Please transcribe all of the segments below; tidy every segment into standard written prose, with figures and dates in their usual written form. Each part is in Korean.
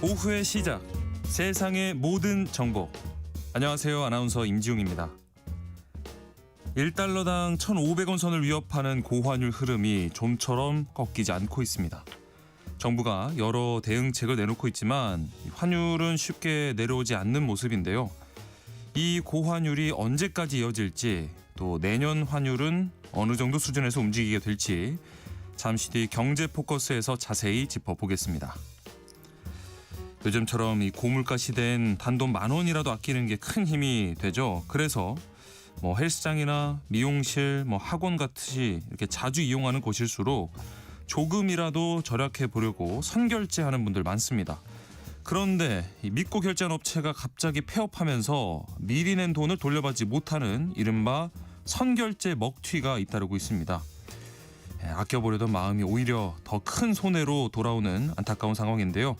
오후의 시작, 세상의 모든 정보. 안녕하세요. 아나운서 임지웅입니다. 1달러당 1,500원 선을 위협하는 고환율 흐름이 좀처럼 꺾이지 않고 있습니다. 정부가 여러 대응책을 내놓고 있지만 환율은 쉽게 내려오지 않는 모습인데요. 이 고환율이 언제까지 이어질지, 또 내년 환율은 어느 정도 수준에서 움직이게 될지 잠시 뒤 경제 포커스에서 자세히 짚어보겠습니다. 요즘처럼 이 고물가 시대엔 단돈 10,000원이라도 아끼는 게 큰 힘이 되죠. 그래서 헬스장이나 미용실, 학원 같이 이렇게 자주 이용하는 곳일수록 조금이라도 절약해 보려고 선결제하는 분들 많습니다. 그런데 믿고 결제한 업체가 갑자기 폐업하면서 미리 낸 돈을 돌려받지 못하는 이른바 선결제 먹튀가 잇따르고 있습니다. 아껴보려던 마음이 오히려 더 큰 손해로 돌아오는 안타까운 상황인데요.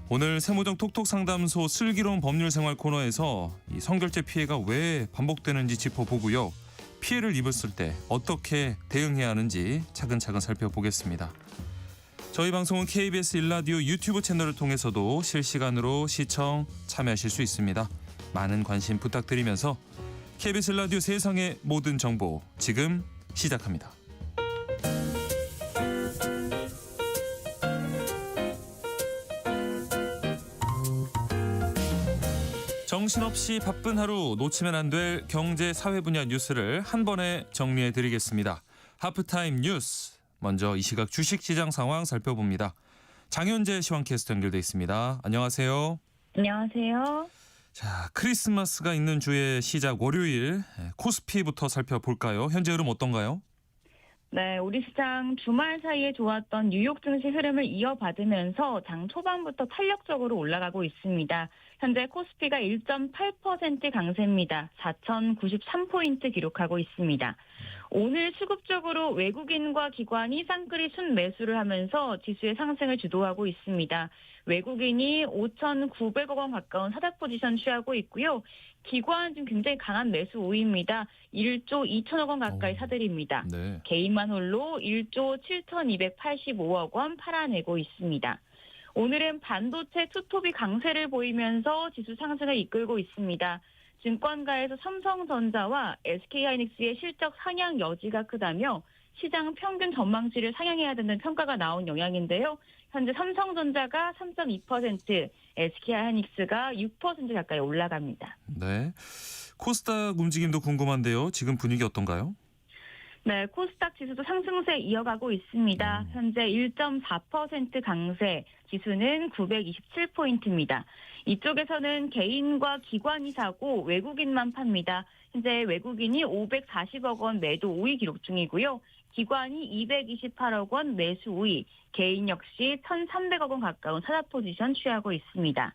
오늘 세무정 톡톡상담소 슬기로운 법률생활 코너에서 이 선결제 피해가 왜 반복되는지 짚어보고요. 피해를 입었을 때 어떻게 대응해야 하는지 차근차근 살펴보겠습니다. 저희 방송은 KBS 1라디오 유튜브 채널을 통해서도 실시간으로 시청 참여하실 수 있습니다. 많은 관심 부탁드리면서 KBS 1라디오 세상의 모든 정보 지금 시작합니다. 정신없이 바쁜 하루, 놓치면 안 될 경제 사회 분야 뉴스를 한 번에 정리해 드리겠습니다. 하프타임 뉴스. 먼저 이 시각 주식시장 상황 살펴봅니다. 장현재 시황캐스터 연결돼 있습니다. 안녕하세요. 안녕하세요. 자, 크리스마스가 있는 주의 시작 월요일 코스피부터 살펴볼까요? 현재 흐름 어떤가요? 네, 우리 시장 주말 사이에 좋았던 뉴욕 증시 흐름을 이어받으면서 장 초반부터 탄력적으로 올라가고 있습니다. 현재 코스피가 1.8% 강세입니다. 4,093포인트 기록하고 있습니다. 오늘 수급적으로 외국인과 기관이 쌍끌이 순매수를 하면서 지수의 상승을 주도하고 있습니다. 외국인이 5,900억 원 가까운 사자 포지션 취하고 있고요. 기관 지금 굉장히 강한 매수 우위입니다. 1조 2천억 원 가까이 사들입니다. 네. 개인만 홀로 1조 7,285억 원 팔아내고 있습니다. 오늘은 반도체 투톱이 강세를 보이면서 지수 상승을 이끌고 있습니다. 증권가에서 삼성전자와 SK하이닉스의 실적 상향 여지가 크다며 시장 평균 전망치를 상향해야 된다는 평가가 나온 영향인데요. 현재 삼성전자가 3.2%, SK하이닉스가 6% 가까이 올라갑니다. 네, 코스닥 움직임도 궁금한데요. 지금 분위기 어떤가요? 네, 코스닥 지수도 상승세 이어가고 있습니다. 현재 1.4% 강세, 지수는 927포인트입니다. 이쪽에서는 개인과 기관이 사고 외국인만 팝니다. 현재 외국인이 540억 원 매도 우위 기록 중이고요. 기관이 228억 원 매수 우위, 개인 역시 1,300억 원 가까운 사자 포지션 취하고 있습니다.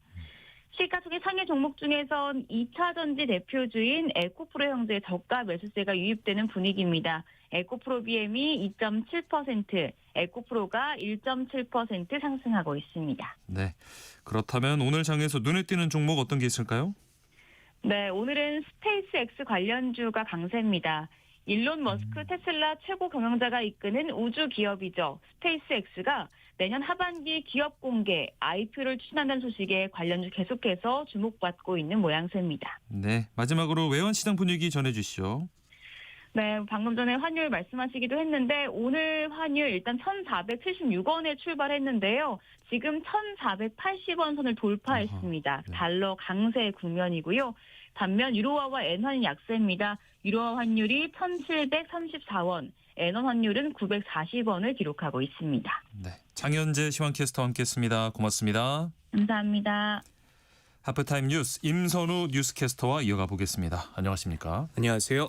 시가총액 상해 종목 중에선 2차전지 대표주인 에코프로 형제의 저가 매수세가 유입되는 분위기입니다. 에코프로 BM이 2.7%, 에코프로가 1.7% 상승하고 있습니다. 네, 그렇다면 오늘 장에서 눈에 띄는 종목 어떤 게 있을까요? 네, 오늘은 스페이스X 관련주가 강세입니다. 일론 머스크 테슬라 최고 경영자가 이끄는 우주 기업이죠. 스페이스X가 내년 하반기 기업 공개, IPO를 추진한다는 소식에 관련주 계속해서 주목받고 있는 모양새입니다. 네, 마지막으로 외환시장 분위기 전해주시죠. 네, 방금 전에 환율 말씀하시기도 했는데 오늘 환율 일단 1,476원에 출발했는데요. 지금 1,480원 선을 돌파했습니다. 네. 달러 강세 국면이고요. 반면 유로화와 엔화는 약세입니다. 유로화 환율이 1,734원, 엔화 환율은 940원을 기록하고 있습니다. 네, 장현재 시황캐스터와 함께했습니다. 고맙습니다. 감사합니다. 하프타임 뉴스 임선우 뉴스캐스터와 이어가 보겠습니다. 안녕하십니까? 안녕하세요.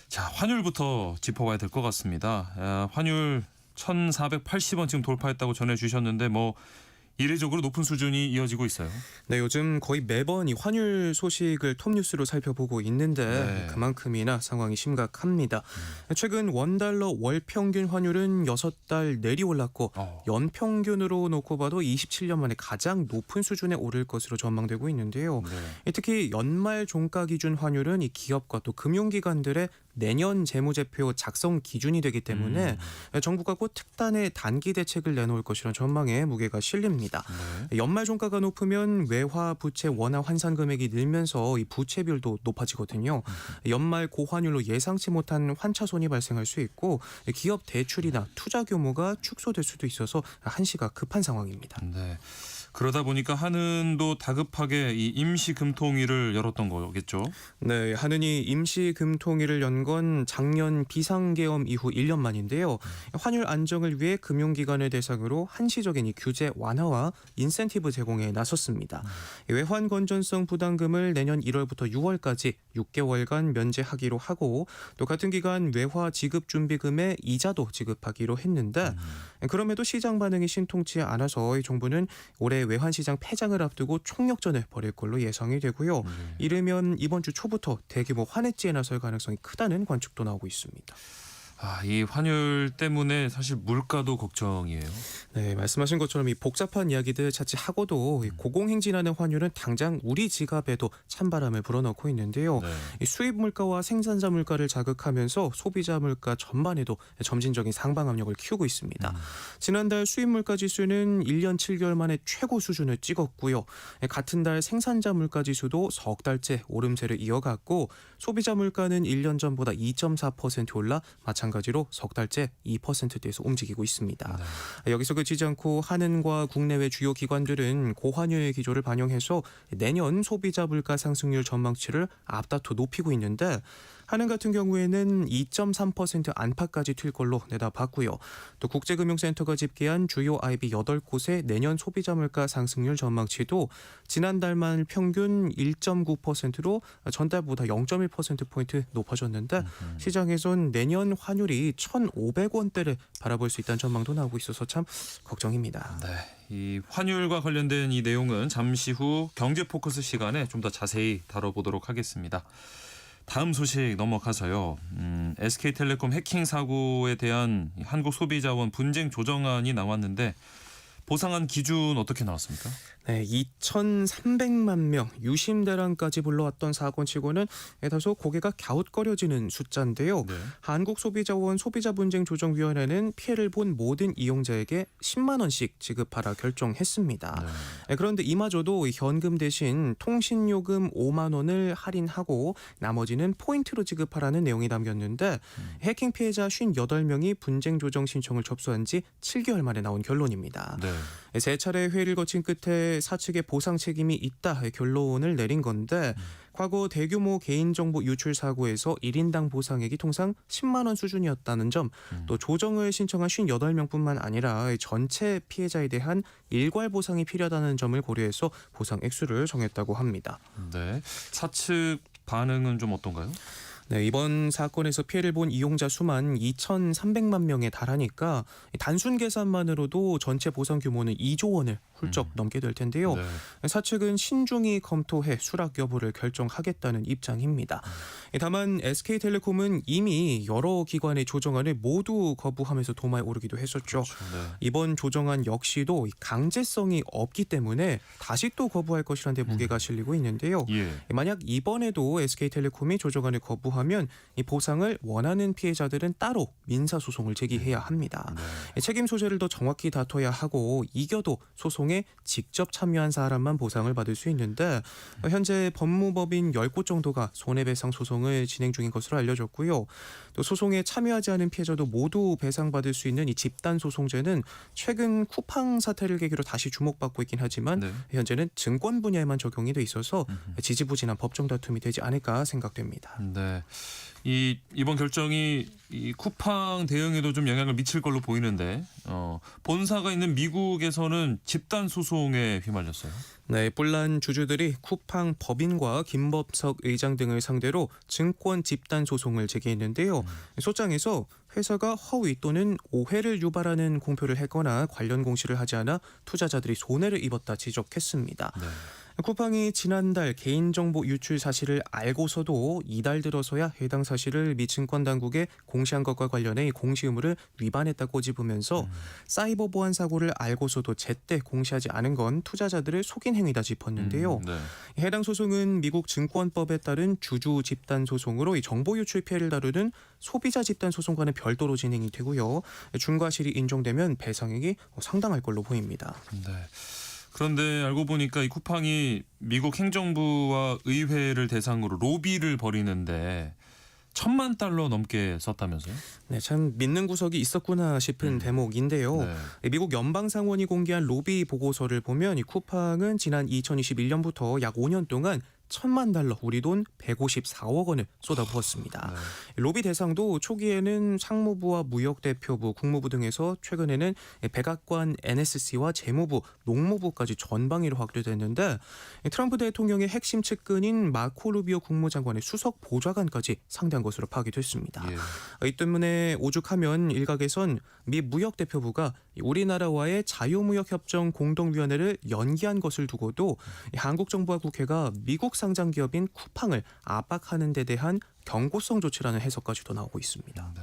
자, 환율부터 짚어봐야 될 것 같습니다. 환율 1,480원 지금 돌파했다고 전해주셨는데 이례적으로 높은 수준이 이어지고 있어요. 네, 요즘 거의 매번 이 환율 소식을 톱뉴스로 살펴보고 있는데 네. 그만큼이나 상황이 심각합니다. 최근 원달러 월 평균 환율은 6달 내리 올랐고 연평균으로 놓고 봐도 27년 만에 가장 높은 수준에 오를 것으로 전망되고 있는데요. 네. 특히 연말 종가 기준 환율은 이 기업과 또 금융기관들의 내년 재무제표 작성 기준이 되기 때문에 정부가 곧 특단의 단기 대책을 내놓을 것이라는 전망에 무게가 실립니다. 네. 연말 종가가 높으면 외화 부채 원화 환산 금액이 늘면서 이 부채비율도 높아지거든요. 연말 고환율로 예상치 못한 환차손이 발생할 수 있고 기업 대출이나 투자 규모가 축소될 수도 있어서 한시가 급한 상황입니다. 네. 그러다 보니까 한은도 다급하게 이 임시 금통위를 열었던 거겠죠. 네, 한은이 임시 금통위를 연 건 작년 비상계엄 이후 1년 만인데요. 환율 안정을 위해 금융기관을 대상으로 한시적인 이 규제 완화와 인센티브 제공에 나섰습니다. 외환 건전성 부담금을 내년 1월부터 6월까지 6개월간 면제하기로 하고 또 같은 기간 외화 지급 준비금의 이자도 지급하기로 했는데 그럼에도 시장 반응이 신통치 않아서 정부는 올해 외환시장 폐장을 앞두고 총력전을 벌일 걸로 예상이 되고요. 이르면 이번 주 초부터 대규모 환해지에 나설 가능성이 크다는 관측도 나오고 있습니다. 이 환율 때문에 사실 물가도 걱정이에요. 네, 말씀하신 것처럼 이 복잡한 이야기들 차치하고도 이 고공행진하는 환율은 당장 우리 지갑에도 찬바람을 불어넣고 있는데요. 네. 이 수입 물가와 생산자 물가를 자극하면서 소비자 물가 전반에도 점진적인 상방 압력을 키우고 있습니다. 지난달 수입 물가 지수는 1년 7개월 만에 최고 수준을 찍었고요. 같은 달 생산자 물가 지수도 석 달째 오름세를 이어갔고 소비자 물가는 1년 전보다 2.4% 올라 마찬가지로 석 달째 2%대에서 움직이고 있습니다. 네. 여기서 그치지 않고 한은과 국내외 주요 기관들은 고환율 기조를 반영해서 내년 소비자 물가 상승률 전망치를 앞다퉈 높이고 있는데 한은 같은 경우에는 2.3% 안팎까지 튈 걸로 내다봤고요. 또 국제금융센터가 집계한 주요 IB 8곳의 내년 소비자 물가 상승률 전망치도 지난달만 평균 1.9%로 전달보다 0.1%포인트 높아졌는데 시장에선 내년 환율이 1,500원대를 바라볼 수 있다는 전망도 나오고 있어서 참 걱정입니다. 네. 이 환율과 관련된 이 내용은 잠시 후 경제 포커스 시간에 좀 더 자세히 다뤄보도록 하겠습니다. 다음 소식 넘어가서요. SK텔레콤 해킹 사고에 대한 한국소비자원 분쟁 조정안이 나왔는데 보상안 기준 어떻게 나왔습니까? 네, 2,300만 명 유심 대란까지 불러왔던 사건치고는 다소 고개가 갸웃거려지는 숫자인데요. 네. 한국소비자원 소비자분쟁조정위원회는 피해를 본 모든 이용자에게 10만 원씩 지급하라 결정했습니다. 네. 그런데 이마저도 현금 대신 통신요금 5만 원을 할인하고 나머지는 포인트로 지급하라는 내용이 담겼는데 해킹 피해자 58명이 분쟁조정 신청을 접수한 지 7개월 만에 나온 결론입니다. 네. 세 차례 회의를 거친 끝에 사측의 보상 책임이 있다 결론을 내린 건데 과거 대규모 개인정보 유출 사고에서 1인당 보상액이 통상 10만 원 수준이었다는 점, 또 조정을 신청한 58명뿐만 아니라 전체 피해자에 대한 일괄 보상이 필요하다는 점을 고려해서 보상 액수를 정했다고 합니다. 네. 사측 반응은 좀 어떤가요? 네, 이번 사건에서 피해를 본 이용자 수만 2,300만 명에 달하니까 단순 계산만으로도 전체 보상 규모는 2조 원을 훌쩍 넘게 될 텐데요. 네. 사측은 신중히 검토해 수락 여부를 결정하겠다는 입장입니다. 다만 SK텔레콤은 이미 여러 기관의 조정안을 모두 거부하면서 도마에 오르기도 했었죠. 그렇죠. 네. 이번 조정안 역시도 강제성이 없기 때문에 다시 또 거부할 것이라는 데 무게가 실리고 있는데요. 예. 만약 이번에도 SK텔레콤이 조정안을 거부하면 이 보상을 원하는 피해자들은 따로 민사소송을 제기해야 합니다. 네. 책임 소재를 더 정확히 다퉈야 하고 이겨도 소송에 직접 참여한 사람만 보상을 받을 수 있는데 현재 법무법인 10곳 정도가 손해배상 소송을 진행 중인 것으로 알려졌고요. 또 소송에 참여하지 않은 피해자도 모두 배상받을 수 있는 이 집단소송제는 최근 쿠팡 사태를 계기로 다시 주목받고 있긴 하지만 네. 현재는 증권 분야에만 적용이 돼 있어서 지지부진한 법정 다툼이 되지 않을까 생각됩니다. 네. 이번 결정이 이 쿠팡 대응에도 좀 영향을 미칠 걸로 보이는데 본사가 있는 미국에서는 집단 소송에 휘말렸어요. 네, 뿔난 주주들이 쿠팡 법인과 김법석 의장 등을 상대로 증권 집단 소송을 제기했는데요. 소장에서 회사가 허위 또는 오해를 유발하는 공표를 했거나 관련 공시를 하지 않아 투자자들이 손해를 입었다 지적했습니다. 네. 쿠팡이 지난달 개인정보 유출 사실을 알고서도 이달 들어서야 해당 사실을 미 증권당국에 공시한 것과 관련해 공시 의무를 위반했다 꼬집으면서 사이버 보안 사고를 알고서도 제때 공시하지 않은 건 투자자들을 속인 행위다 짚었는데요. 네. 해당 소송은 미국 증권법에 따른 주주 집단 소송으로 이 정보 유출 피해를 다루는 소비자 집단 소송과는 별도로 진행이 되고요. 중과실이 인정되면 배상액이 상당할 걸로 보입니다. 네. 그런데 알고 보니까 이 쿠팡이 미국 행정부와 의회를 대상으로 로비를 벌이는데 $10,000,000 넘게 썼다면서요? 네, 참 믿는 구석이 있었구나 싶은 대목인데요. 네. 미국 연방상원이 공개한 로비 보고서를 보면 이 쿠팡은 지난 2021년부터 약 5년 동안 $10,000,000, 우리 돈 154억 원을 쏟아부었습니다. 네. 로비 대상도 초기에는 상무부와 무역대표부, 국무부 등에서 최근에는 백악관, NSC와 재무부, 농무부까지 전방위로 확대됐는데 트럼프 대통령의 핵심 측근인 마코 루비오 국무장관의 수석 보좌관까지 상대한 것으로 파악됐습니다. 예. 이 때문에 오죽하면 일각에선 미 무역대표부가 우리나라와의 자유무역협정 공동위원회를 연기한 것을 두고도 한국 정부와 국회가 미국 상장 기업인 쿠팡을 압박하는 데 대한 경고성 조치라는 해석까지도 나오고 있습니다. 네.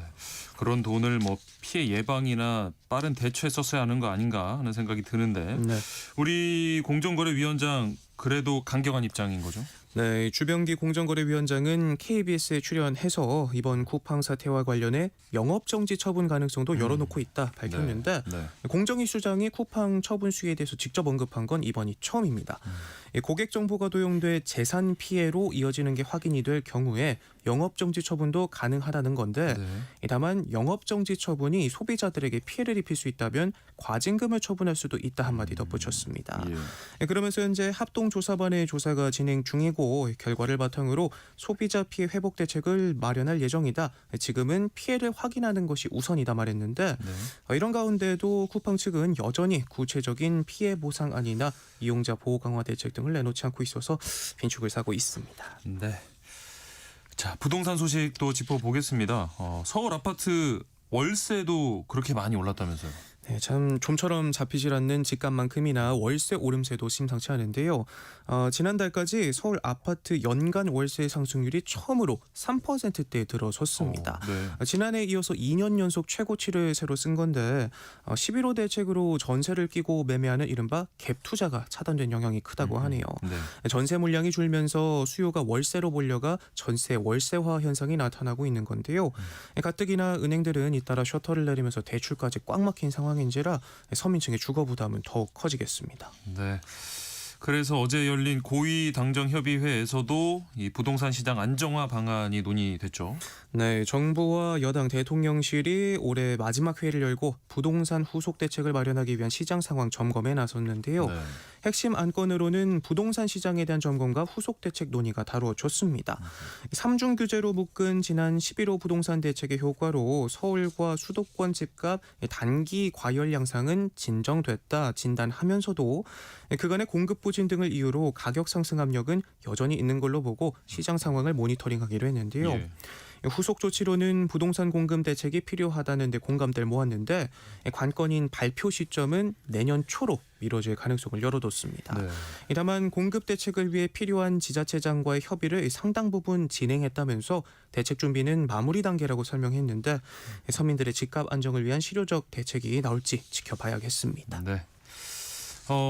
그런 돈을 뭐 피해 예방이나 빠른 대처에 썼어야 하는 거 아닌가 하는 생각이 드는데 네. 우리 공정거래위원장 그래도 강경한 입장인 거죠? 네, 주병기 공정거래위원장은 KBS에 출연해서 이번 쿠팡 사태와 관련해 영업정지 처분 가능성도 열어놓고 있다 밝혔는데 네. 공정 이슈장이 쿠팡 처분 수위에 대해서 직접 언급한 건 이번이 처음입니다. 고객 정보가 도용돼 재산 피해로 이어지는 게 확인이 될 경우에 영업정지 처분도 가능하다는 건데 네. 다만 영업정지 처분이 소비자들에게 피해를 입힐 수 있다면 과징금을 처분할 수도 있다 한마디 덧붙였습니다. 예. 그러면서 현재 합동조사반의 조사가 진행 중이고 결과를 바탕으로 소비자 피해 회복 대책을 마련할 예정이다. 지금은 피해를 확인하는 것이 우선이다 말했는데 네. 이런 가운데도 쿠팡 측은 여전히 구체적인 피해 보상안이나 이용자 보호 강화 대책 등을 내놓지 않고 있어서 빈축을 사고 있습니다. 네. 자, 부동산 소식도 짚어보겠습니다. 서울 아파트 월세도 그렇게 많이 올랐다면서요? 네, 참 좀처럼 잡히질 않는 집값만큼이나 월세 오름세도 심상치 않은데요. 지난달까지 서울 아파트 연간 월세 상승률이 처음으로 3%대에 들어섰습니다. 네. 지난해에 이어서 2년 연속 최고치를 새로 쓴 건데 11호 대책으로 전세를 끼고 매매하는 이른바 갭 투자가 차단된 영향이 크다고 하네요. 네. 전세 물량이 줄면서 수요가 월세로 몰려가 전세 월세화 현상이 나타나고 있는 건데요. 가뜩이나 은행들은 잇따라 셔터를 내리면서 대출까지 꽉 막힌 상황인지라 서민층의 주거 부담은 더욱 커지겠습니다. 네. 그래서 어제 열린 고위 당정 협의회에서도 이 부동산 시장 안정화 방안이 논의됐죠. 네, 정부와 여당 대통령실이 올해 마지막 회의를 열고 부동산 후속 대책을 마련하기 위한 시장 상황 점검에 나섰는데요. 네. 핵심 안건으로는 부동산 시장에 대한 점검과 후속 대책 논의가 다루어졌습니다. 3중 규제로 묶은 지난 11호 부동산 대책의 효과로 서울과 수도권 집값 단기 과열 양상은 진정됐다 진단하면서도 그간의 공급 부진 등을 이유로 가격 상승 압력은 여전히 있는 걸로 보고 시장 상황을 모니터링하기로 했는데요. 예. 후속 조치로는 부동산 공급 대책이 필요하다는 데 공감대를 모았는데 관건인 발표 시점은 내년 초로 미뤄질 가능성을 열어뒀습니다. 네. 다만 공급 대책을 위해 필요한 지자체장과의 협의를 상당 부분 진행했다면서 대책 준비는 마무리 단계라고 설명했는데 서민들의 집값 안정을 위한 실효적 대책이 나올지 지켜봐야겠습니다. 네.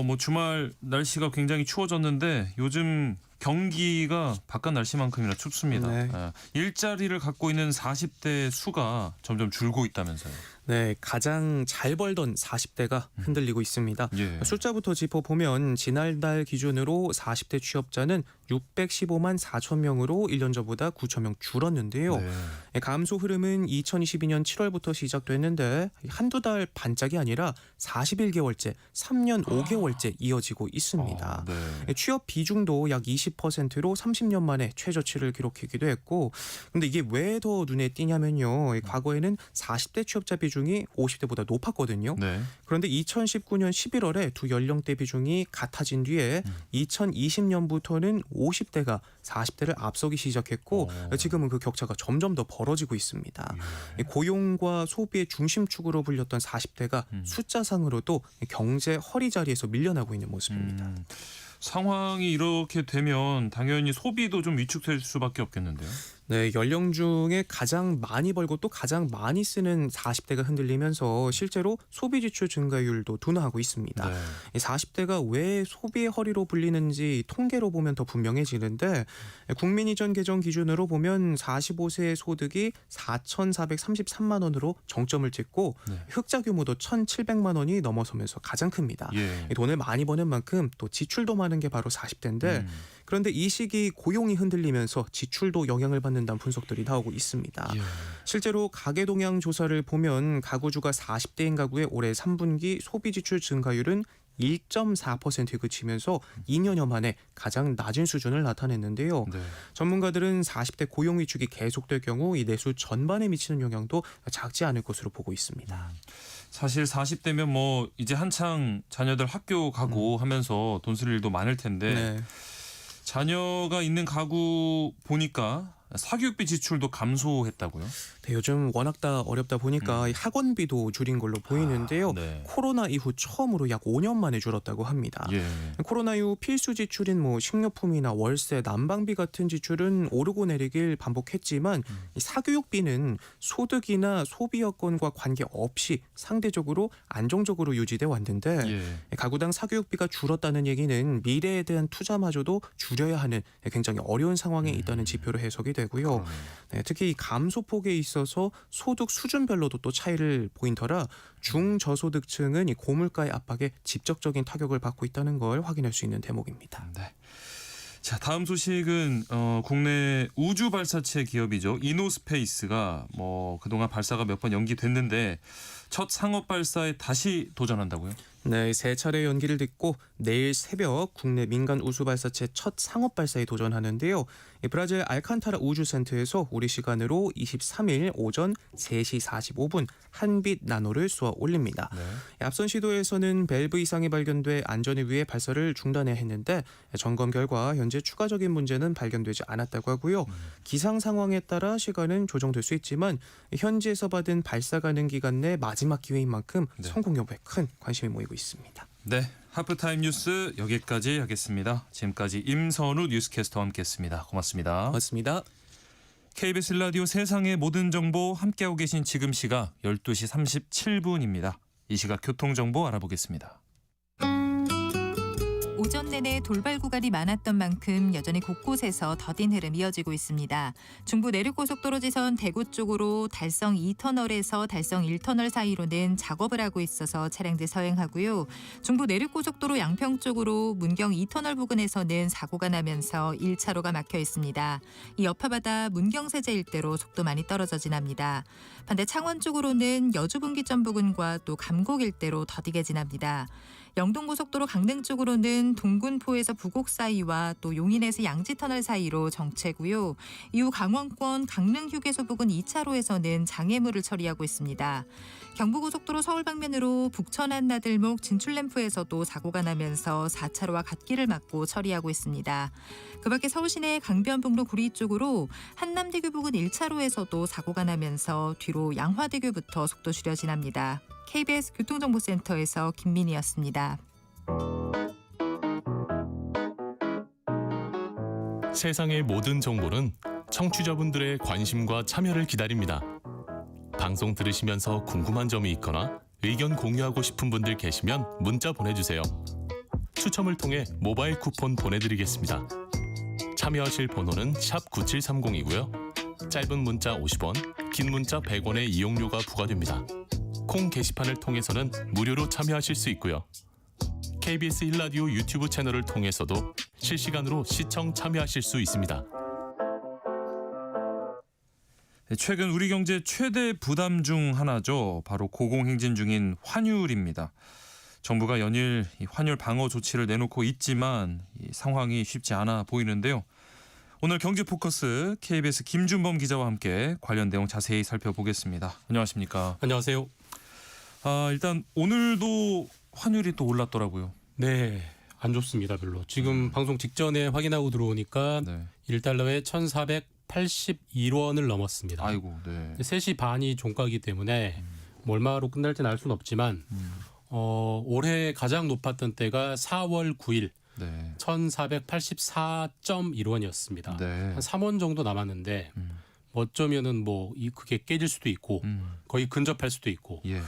뭐 주말 날씨가 굉장히 추워졌는데 요즘 경기가 바깥 날씨만큼이나 춥습니다. 네. 일자리를 갖고 있는 40대 수가 점점 줄고 있다면서요. 네, 가장 잘 벌던 40대가 흔들리고 있습니다. 예. 숫자부터 짚어보면 지난달 기준으로 40대 취업자는 615만 4천 명으로 1년 전보다 9천 명 줄었는데요. 네. 감소 흐름은 2022년 7월부터 시작됐는데 한두 달 반짝이 아니라 41개월째, 3년 5개월째 이어지고 있습니다. 네. 취업 비중도 약 20%로 30년 만에 최저치를 기록하기도 했고 근데 이게 왜 더 눈에 띄냐면요. 과거에는 40대 취업자 비중이 50대보다 높았거든요. 네. 그런데 2019년 11월에 두 연령대 비중이 같아진 뒤에 2020년부터는 50대가 40대를 앞서기 시작했고 지금은 그 격차가 점점 더 벌어지고 있습니다. 고용과 소비의 중심축으로 불렸던 40대가 숫자상으로도 경제 허리자리에서 밀려나고 있는 모습입니다. 상황이 이렇게 되면 당연히 소비도 좀 위축될 수밖에 없겠는데요. 네, 연령 중에 가장 많이 벌고 또 가장 많이 쓰는 40대가 흔들리면서 실제로 소비 지출 증가율도 둔화하고 있습니다. 네. 이 40대가 왜 소비의 허리로 불리는지 통계로 보면 더 분명해지는데 국민 이전 개정 기준으로 보면 45세의 소득이 4,433만 원으로 정점을 찍고 네. 흑자 규모도 1,700만 원이 넘어서면서 가장 큽니다. 예. 이 돈을 많이 버는 만큼 또 지출도 많은 게 바로 40대인데 그런데 이 시기 고용이 흔들리면서 지출도 영향을 받는다는 분석들이 나오고 있습니다. 예. 실제로 가계 동향 조사를 보면 가구주가 40대인 가구의 올해 3분기 소비 지출 증가율은 1.4%에 그치면서 2년여 만에 가장 낮은 수준을 나타냈는데요. 네. 전문가들은 40대 고용 위축이 계속될 경우 이 내수 전반에 미치는 영향도 작지 않을 것으로 보고 있습니다. 사실 40대면 뭐 이제 한창 자녀들 학교 가고 하면서 돈 쓸 일도 많을 텐데 네. 자녀가 있는 가구 보니까 사교육비 지출도 감소했다고요? 네, 요즘 워낙 다 어렵다 보니까 이 학원비도 줄인 걸로 보이는데요. 네. 코로나 이후 처음으로 약 5년 만에 줄었다고 합니다. 예. 코로나 이후 필수 지출인 뭐 식료품이나 월세, 난방비 같은 지출은 오르고 내리길 반복했지만 이 사교육비는 소득이나 소비 여건과 관계없이 상대적으로 안정적으로 유지돼 왔는데 예. 가구당 사교육비가 줄었다는 얘기는 미래에 대한 투자마저도 줄여야 하는 굉장히 어려운 상황에 있다는 지표로 해석이 되고요. 그러네요. 네, 특히 이 감소폭에 있어서 소득 수준별로도 또 차이를 보인 터라 중저소득층은 이 고물가의 압박에 직접적인 타격을 받고 있다는 걸 확인할 수 있는 대목입니다. 네. 자, 다음 소식은 국내 우주 발사체 기업이죠. 이노스페이스가 뭐 그동안 발사가 몇 번 연기됐는데 첫 상업 발사에 다시 도전한다고요? 네, 세 차례 연기를 듣고 내일 새벽 국내 민간 우주 발사체 첫 상업 발사에 도전하는데요. 브라질 알칸타라 우주센터에서 우리 시간으로 23일 오전 3시 45분 한빛 나노를 쏘아 올립니다. 네. 앞선 시도에서는 밸브 이상이 발견돼 안전을 위해 발사를 중단해야 했는데 점검 결과 현재 추가적인 문제는 발견되지 않았다고 하고요. 기상 상황에 따라 시간은 조정될 수 있지만 현지에서 받은 발사 가능 기간 내 마지막 기회인 만큼 네. 성공 여부에 큰 관심이 모이고 있습니다. 네, 하프타임 뉴스 여기까지 하겠습니다. 지금까지 임선우 뉴스캐스터와 함께했습니다. 고맙습니다. 고맙습니다. KBS 라디오 세상의 모든 정보 함께하고 계신 지금 시각 12시 37분입니다. 이 시각 교통정보 알아보겠습니다. 오전 내내 돌발 구간이 많았던 만큼 여전히 곳곳에서 더딘 흐름 이어지고 있습니다. 중부 내륙고속도로 지선 대구 쪽으로 달성 2터널에서 달성 1터널 사이로는 작업을 하고 있어서 차량들 서행하고요. 중부 내륙고속도로 양평 쪽으로 문경 2터널 부근에서는 사고가 나면서 1차로가 막혀 있습니다. 이 여파바다 문경세제 일대로 속도 많이 떨어져 지납니다. 반대 창원 쪽으로는 여주분기점 부근과 또 감곡 일대로 더디게 지납니다. 영동고속도로 강릉 쪽으로는 동군포에서 부곡 사이와 또 용인에서 양지터널 사이로 정체고요. 이후 강원권 강릉 휴게소 부근 2차로에서는 장애물을 처리하고 있습니다. 경부고속도로 서울 방면으로 북천 한나들목 진출램프에서도 사고가 나면서 4차로와 갓길을 막고 처리하고 있습니다. 그 밖에 서울시내 강변북로 구리 쪽으로 한남대교 부근 1차로에서도 사고가 나면서 뒤로 양화대교부터 속도 줄여 지납니다. KBS 교통정보센터에서 김민희였습니다. 세상의 모든 정보는 청취자분들의 관심과 참여를 기다립니다. 방송 들으시면서 궁금한 점이 있거나 의견 공유하고 싶은 분들 계시면 문자 보내주세요. 추첨을 통해 모바일 쿠폰 보내드리겠습니다. 참여하실 번호는 샵 9730이고요. 짧은 문자 50원, 긴 문자 100원의 이용료가 부과됩니다. 콩 게시판을 통해서는 무료로 참여하실 수 있고요. KBS 1라디오 유튜브 채널을 통해서도 실시간으로 시청 참여하실 수 있습니다. 최근 우리 경제 최대 부담 중 하나죠. 바로 고공행진 중인 환율입니다. 정부가 연일 이 환율 방어 조치를 내놓고 있지만 이 상황이 쉽지 않아 보이는데요. 오늘 경제포커스 KBS 김준범 기자와 함께 관련 내용 자세히 살펴보겠습니다. 안녕하십니까? 안녕하세요. 일단 오늘도 환율이 또 올랐더라고요. 네, 안 좋습니다, 별로. 지금 방송 직전에 확인하고 들어오니까 네. 1달러에 1,481원을 넘었습니다. 아이고, 네. 3시 반이 종가이기 때문에 뭐 얼마로 끝날지는 알 수는 없지만 올해 가장 높았던 때가 4월 9일 네. 1,484.1원이었습니다. 네. 한 3원 정도 남았는데 어쩌면은 그게 깨질 수도 있고 거의 근접할 수도 있고 예.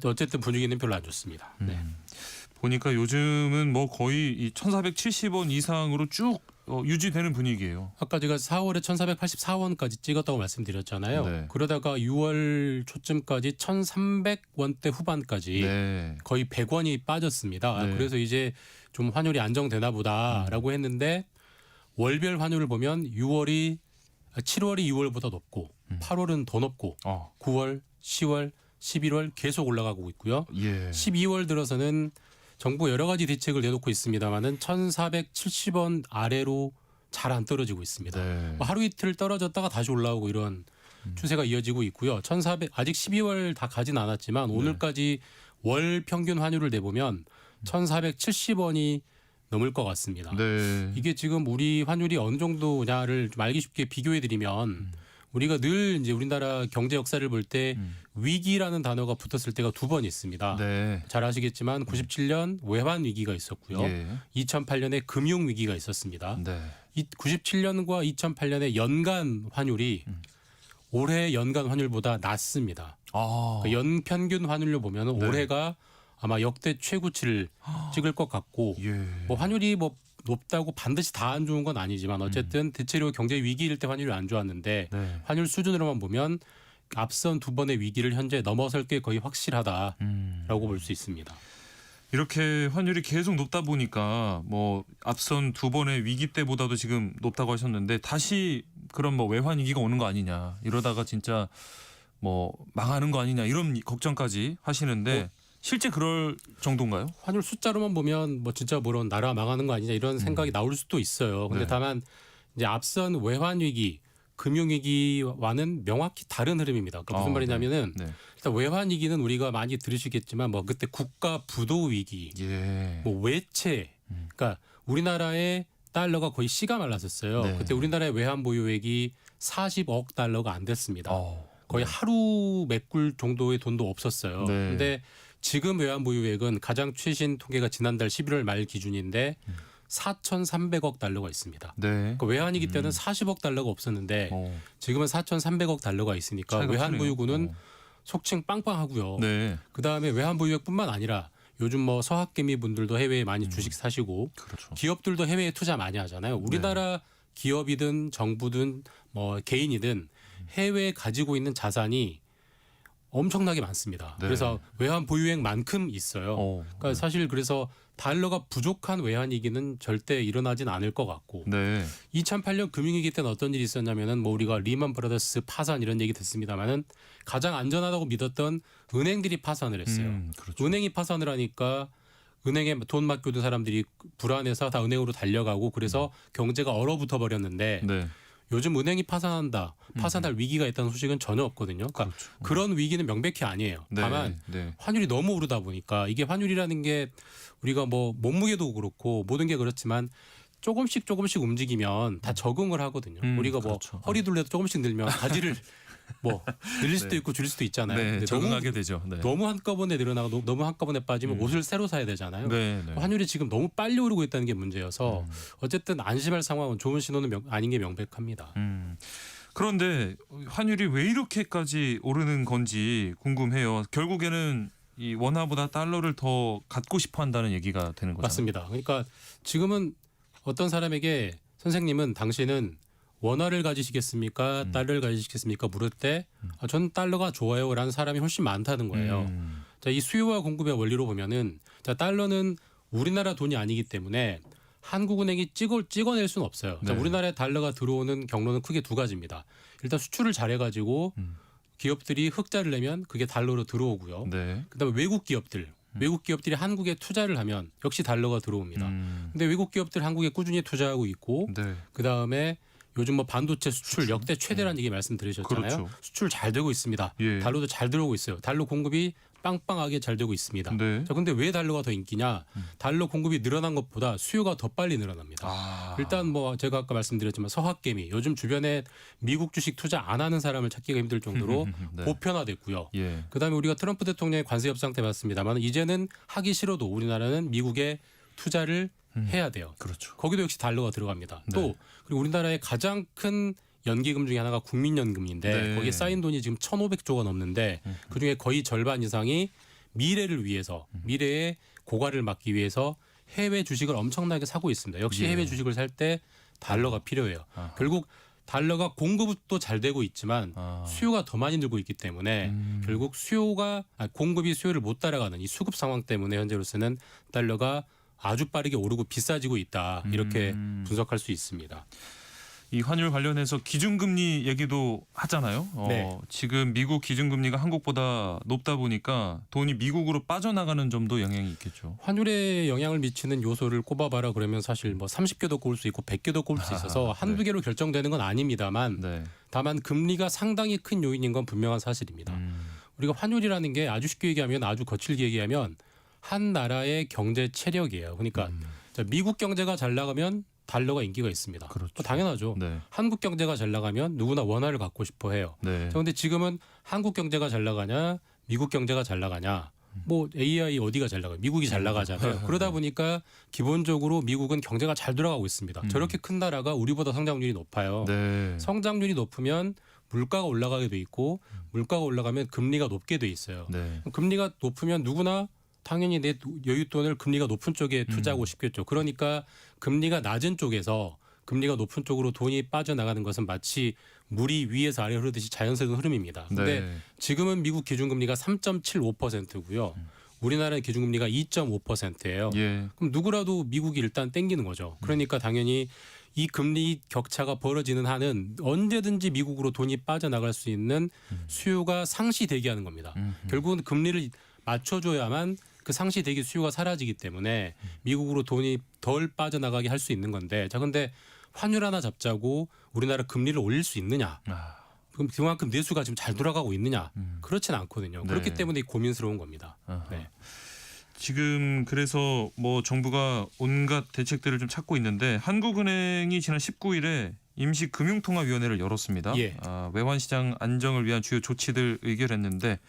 어쨌든 분위기는 별로 안 좋습니다. 네. 보니까 요즘은 뭐 거의 이 1,470원 이상으로 쭉 유지되는 분위기예요. 아까 제가 4월에 1,484원까지 찍었다고 말씀드렸잖아요. 네. 그러다가 6월 초쯤까지 1,300원대 후반까지 네. 거의 100원이 빠졌습니다. 네. 그래서 이제 좀 환율이 안정되나 보다라고 했는데 월별 환율을 보면 7월이 6월보다 높고 8월은 더 높고 9월, 10월, 11월 계속 올라가고 있고요. 예. 12월 들어서는 정부 여러 가지 대책을 내놓고 있습니다만은 1,470원 아래로 잘 안 떨어지고 있습니다. 네. 하루 이틀 떨어졌다가 다시 올라오고 이런 추세가 이어지고 있고요. 1,400 아직 12월 다 가진 않았지만 오늘까지 월 평균 환율을 내보면 1,470원이 넘을 것 같습니다. 네. 이게 지금 우리 환율이 어느 정도냐를 좀 알기 쉽게 비교해 드리면 우리가 늘 이제 우리나라 경제 역사를 볼 때 위기라는 단어가 붙었을 때가 두 번 있습니다. 네. 잘 아시겠지만 97년 외환 위기가 있었고요. 예. 2008년에 금융 위기가 있었습니다. 네. 97년과 2008년의 연간 환율이 올해 연간 환율보다 낮습니다. 그러니까 연평균 환율로 보면 네. 올해가 아마 역대 최고치를 찍을 것 같고 예. 뭐 환율이 높다고 반드시 다 안 좋은 건 아니지만 어쨌든 대체로 경제 위기일 때 환율이 안 좋았는데 네. 환율 수준으로만 보면 앞선 두 번의 위기를 현재 넘어설 게 거의 확실하다라고 볼 수 있습니다. 이렇게 환율이 계속 높다 보니까 뭐 앞선 두 번의 위기 때보다도 지금 높다고 하셨는데 다시 그런 뭐 외환 위기가 오는 거 아니냐 이러다가 진짜 뭐 망하는 거 아니냐 이런 걱정까지 하시는데 실제 그럴 정도인가요? 환율 숫자로만 보면 뭐 진짜 뭐런 나라 망하는 거 아니냐 이런 생각이 나올 수도 있어요. 근데 네. 다만 이제 앞선 외환 위기, 금융 위기와는 명확히 다른 흐름입니다. 그러니까 무슨 말이냐면은 네. 일단 외환 위기는 우리가 많이 들으시겠지만 뭐 그때 국가 부도 위기, 예. 뭐 외채, 그러니까 우리나라의 달러가 거의 씨가 말랐었어요. 네. 그때 우리나라의 외환 보유액이 40억 달러가 안 됐습니다. 거의 네. 하루 메꿀 정도의 돈도 없었어요. 네. 그런데 지금 외환 보유액은 가장 최신 통계가 지난달 11월 말 기준인데 4,300억 달러가 있습니다. 네. 그러니까 외환위기 때는 40억 달러가 없었는데 지금은 4,300억 달러가 있으니까 차이가 외환 크네요. 보유고는 속칭 빵빵하고요. 네. 그다음에 외환 보유액뿐만 아니라 요즘 뭐 서학개미 분들도 해외에 많이 주식 사시고 그렇죠. 기업들도 해외에 투자 많이 하잖아요. 우리나라 기업이든 정부든 뭐 개인이든 해외에 가지고 있는 자산이 엄청나게 많습니다. 네. 그래서 외환 보유액만큼 있어요. 그러니까 사실 그래서 달러가 부족한 외환위기는 절대 일어나진 않을 것 같고 네. 2008년 금융위기 때는 어떤 일이 있었냐면은 뭐 우리가 리만 브라더스 파산 이런 얘기 됐습니다만은 가장 안전하다고 믿었던 은행들이 파산을 했어요. 그렇죠. 은행이 파산을 하니까 은행에 돈 맡겨둔 사람들이 불안해서 다 은행으로 달려가고 그래서 경제가 얼어붙어 버렸는데 네. 요즘 은행이 파산할 위기가 있다는 소식은 전혀 없거든요. 그러니까 그렇죠. 그런 위기는 명백히 아니에요. 네. 다만 네. 환율이 너무 오르다 보니까 이게 환율이라는 게 우리가 뭐 몸무게도 그렇고 모든 게 그렇지만 조금씩 움직이면 다 적응을 하거든요. 우리가 뭐 그렇죠. 허리 둘레도 조금씩 늘면 바지를 뭐 늘릴 수도 네. 있고 줄일 수도 있잖아요. 네. 근데 적응하게 되죠. 네. 너무 한꺼번에 늘어나고 너무 한꺼번에 빠지면 옷을 새로 사야 되잖아요. 네. 네. 환율이 지금 너무 빨리 오르고 있다는 게 문제여서 어쨌든 안심할 상황은 좋은 신호는 아닌 게 명백합니다. 그런데 환율이 왜 이렇게까지 오르는 건지 궁금해요. 결국에는 이 원화보다 달러를 더 갖고 싶어 한다는 얘기가 되는 거죠. 맞습니다. 그러니까 지금은 어떤 사람에게 선생님은 당신은 원화를 가지시겠습니까? 달러를 가지시겠습니까? 물을 때 전 달러가 좋아요라는 사람이 훨씬 많다는 거예요. 자, 이 수요와 공급의 원리로 보면은 자, 달러는 우리나라 돈이 아니기 때문에 한국은행이 찍어낼 수는 없어요. 자, 네. 우리나라에 달러가 들어오는 경로는 크게 두 가지입니다. 일단 수출을 잘해가지고 기업들이 흑자를 내면 그게 달러로 들어오고요. 네. 그다음에 외국 기업들이 한국에 투자를 하면 역시 달러가 들어옵니다. 근데 외국 기업들 한국에 꾸준히 투자하고 있고 네. 그다음에 요즘 뭐 반도체 수출 역대 최대라는 얘기 말씀 들으셨잖아요. 그렇죠. 수출 잘 되고 있습니다. 예. 달러도 잘 들어오고 있어요. 달러 공급이 빵빵하게 잘 되고 있습니다. 네. 자, 근데 왜 달러가 더 인기냐? 달러 공급이 늘어난 것보다 수요가 더 빨리 늘어납니다. 일단 뭐 제가 아까 말씀드렸지만 서학개미 요즘 주변에 미국 주식 투자 안 하는 사람을 찾기가 힘들 정도로 네. 보편화됐고요. 예. 그다음에 우리가 트럼프 대통령의 관세 협상 때 봤습니다만 이제는 하기 싫어도 우리나라는 미국에 투자를 해야 돼요. 그렇죠. 거기도 역시 달러가 들어갑니다. 네. 또 그리고 우리나라의 가장 큰 연기금 중에 하나가 국민연금인데 네. 거기에 쌓인 돈이 지금 1,500조가 넘는데 그중에 거의 절반 이상이 미래를 위해서 미래의 고갈을 막기 위해서 해외 주식을 엄청나게 사고 있습니다. 역시 예. 해외 주식을 살 때 달러가 필요해요. 아하. 결국 달러가 공급도 잘 되고 있지만 아. 수요가 더 많이 늘고 있기 때문에 결국 공급이 수요를 못 따라가는 이 수급 상황 때문에 현재로서는 달러가 아주 빠르게 오르고 비싸지고 있다. 이렇게 분석할 수 있습니다. 이 환율 관련해서 기준금리 얘기도 하잖아요. 네. 지금 미국 기준금리가 한국보다 높다 보니까 돈이 미국으로 빠져나가는 점도 영향이 있겠죠. 환율에 영향을 미치는 요소를 꼽아봐라 그러면 사실 뭐 30개도 꼽을 수 있고 100개도 꼽을 수 있어서 한두 개로 결정되는 건 아닙니다만 네. 다만 금리가 상당히 큰 요인인 건 분명한 사실입니다. 우리가 환율이라는 게 아주 쉽게 얘기하면 아주 거칠게 얘기하면 한 나라의 경제 체력이에요. 그러니까 자, 미국 경제가 잘 나가면 달러가 인기가 있습니다. 그렇죠. 당연하죠. 네. 한국 경제가 잘 나가면 누구나 원화를 갖고 싶어 해요. 네. 그런데 지금은 한국 경제가 잘 나가냐, 미국 경제가 잘 나가냐, 뭐 AI 어디가 잘 나가요? 미국이 잘 나가잖아요. 그러다 보니까 기본적으로 미국은 경제가 잘 돌아가고 있습니다. 저렇게 큰 나라가 우리보다 성장률이 높아요. 네. 성장률이 높으면 물가가 올라가게 돼 있고 물가가 올라가면 금리가 높게 돼 있어요. 네. 금리가 높으면 누구나 당연히 내 여윳돈을 금리가 높은 쪽에 투자하고 싶겠죠. 그러니까 금리가 낮은 쪽에서 금리가 높은 쪽으로 돈이 빠져나가는 것은 마치 물이 위에서 아래 흐르듯이 자연스러운 흐름입니다. 근데 네. 지금은 미국 기준금리가 3.75%고요. 우리나라의 기준금리가 2.5%예요. 예. 그럼 누구라도 미국이 일단 땡기는 거죠. 그러니까 당연히 이 금리 격차가 벌어지는 한은 언제든지 미국으로 돈이 빠져나갈 수 있는 수요가 상시되게 하는 겁니다. 결국은 금리를 맞춰줘야만 그 상시 대기 수요가 사라지기 때문에 미국으로 돈이 덜 빠져나가게 할 수 있는 건데 자 근데 환율 하나 잡자고 우리나라 금리를 올릴 수 있느냐? 아. 그럼 그만큼 내수가 지금 잘 돌아가고 있느냐? 그렇진 않거든요. 네. 그렇기 때문에 고민스러운 겁니다. 아하. 네. 지금 그래서 뭐 정부가 온갖 대책들을 좀 찾고 있는데 한국은행이 지난 19일에 임시 금융통화위원회를 열었습니다. 예. 외환시장 안정을 위한 주요 조치들 의결했는데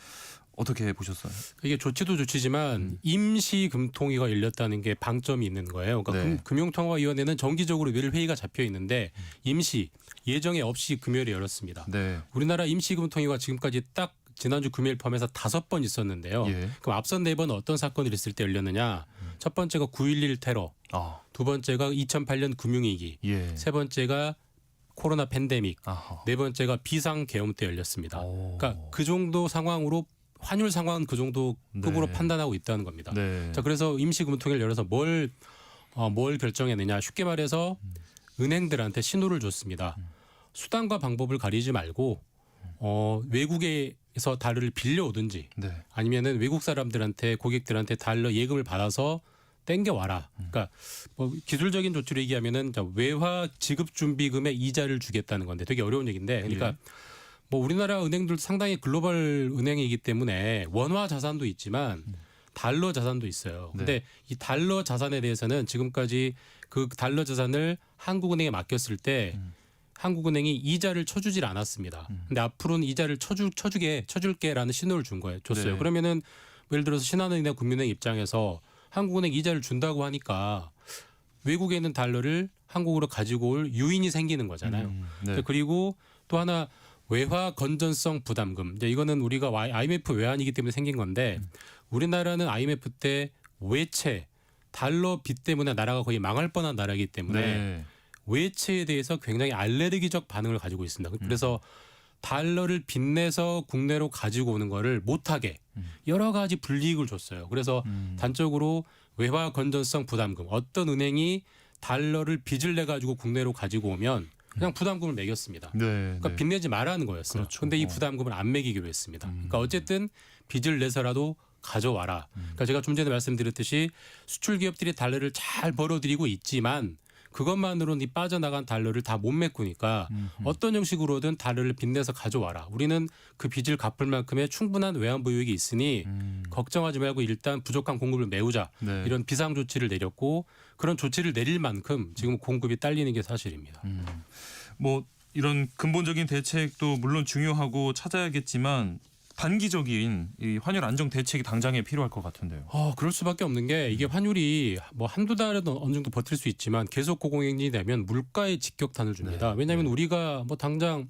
어떻게 보셨어요? 이게 조치도 조치지만 임시 금통위가 열렸다는 게 방점이 있는 거예요. 그러니까 네. 금융통화위원회는 정기적으로 늘 회의가 잡혀 있는데 임시 예정에 없이 금요일에 열었습니다. 네. 우리나라 임시 금통위가 지금까지 딱 지난주 금요일 포함해서 5번 있었는데요. 예. 그럼 앞선 4번은 어떤 사건이 있을 때 열렸느냐? 첫 번째가 9.11 테러, 아. 두 번째가 2008년 금융위기, 예. 세 번째가 코로나 팬데믹, 아하. 네 번째가 비상계엄 때 열렸습니다. 오. 그러니까 그 정도 상황으로 환율 상황은 그 정도 급으로 네. 판단하고 있다는 겁니다. 네. 자, 그래서 임시금통위를 열어서 뭘 결정했느냐? 쉽게 말해서 은행들한테 신호를 줬습니다. 수단과 방법을 가리지 말고 외국에서 달러를 빌려오든지 네. 아니면은 외국 사람들한테 고객들한테 달러 예금을 받아서 땡겨 와라. 그러니까 뭐 기술적인 조치로 얘기하면은 외화 지급 준비금의 이자를 주겠다는 건데 되게 어려운 얘기인데 그러니까 예. 뭐 우리나라 은행들 상당히 글로벌 은행이기 때문에 원화 자산도 있지만 달러 자산도 있어요. 네. 근데 이 달러 자산에 대해서는 지금까지 그 달러 자산을 한국은행에 맡겼을 때 한국은행이 이자를 쳐주질 않았습니다. 근데 앞으로는 이자를 쳐줄게라는 신호를 줬어요. 네. 그러면은 예를 들어서 신한은행이나 국민은행 입장에서 한국은행 이자를 준다고 하니까 외국에 있는 달러를 한국으로 가지고 올 유인이 생기는 거잖아요. 네. 그리고 또 하나 외화 건전성 부담금. 이제 이거는 우리가 IMF 외환이기 때문에 생긴 건데 우리나라는 IMF 때 외채 달러 빚 때문에 나라가 거의 망할 뻔한 나라이기 때문에 네. 외채에 대해서 굉장히 알레르기적 반응을 가지고 있습니다. 그래서 달러를 빚내서 국내로 가지고 오는 거를 못하게 여러 가지 불이익을 줬어요. 그래서 단적으로 외화 건전성 부담금. 어떤 은행이 달러를 빚을 내 가지고 국내로 가지고 오면 그냥 부담금을 매겼습니다. 네. 그러니까 네. 빚내지 말라는 거였어요. 그렇죠. 그런데 이 부담금을 안 매기기로 했습니다. 그러니까 어쨌든 빚을 내서라도 가져와라. 그러니까 제가 좀 전에 말씀드렸듯이 수출 기업들이 달러를 잘 벌어들이고 있지만 그것만으로는 이 빠져나간 달러를 다 못 메꾸니까 어떤 형식으로든 달러를 빚내서 가져와라. 우리는 그 빚을 갚을 만큼의 충분한 외환 보유액이 있으니 걱정하지 말고 일단 부족한 공급을 메우자. 네. 이런 비상 조치를 내렸고 그런 조치를 내릴 만큼 지금 공급이 딸리는 게 사실입니다. 뭐 이런 근본적인 대책도 물론 중요하고 찾아야겠지만 단기적인 이 환율 안정 대책이 당장에 필요할 것 같은데요. 그럴 수밖에 없는 게 이게 환율이 뭐 한두 달은 어느 정도 버틸 수 있지만 계속 고공행진이 되면 물가에 직격탄을 줍니다. 네. 왜냐하면 우리가 뭐 당장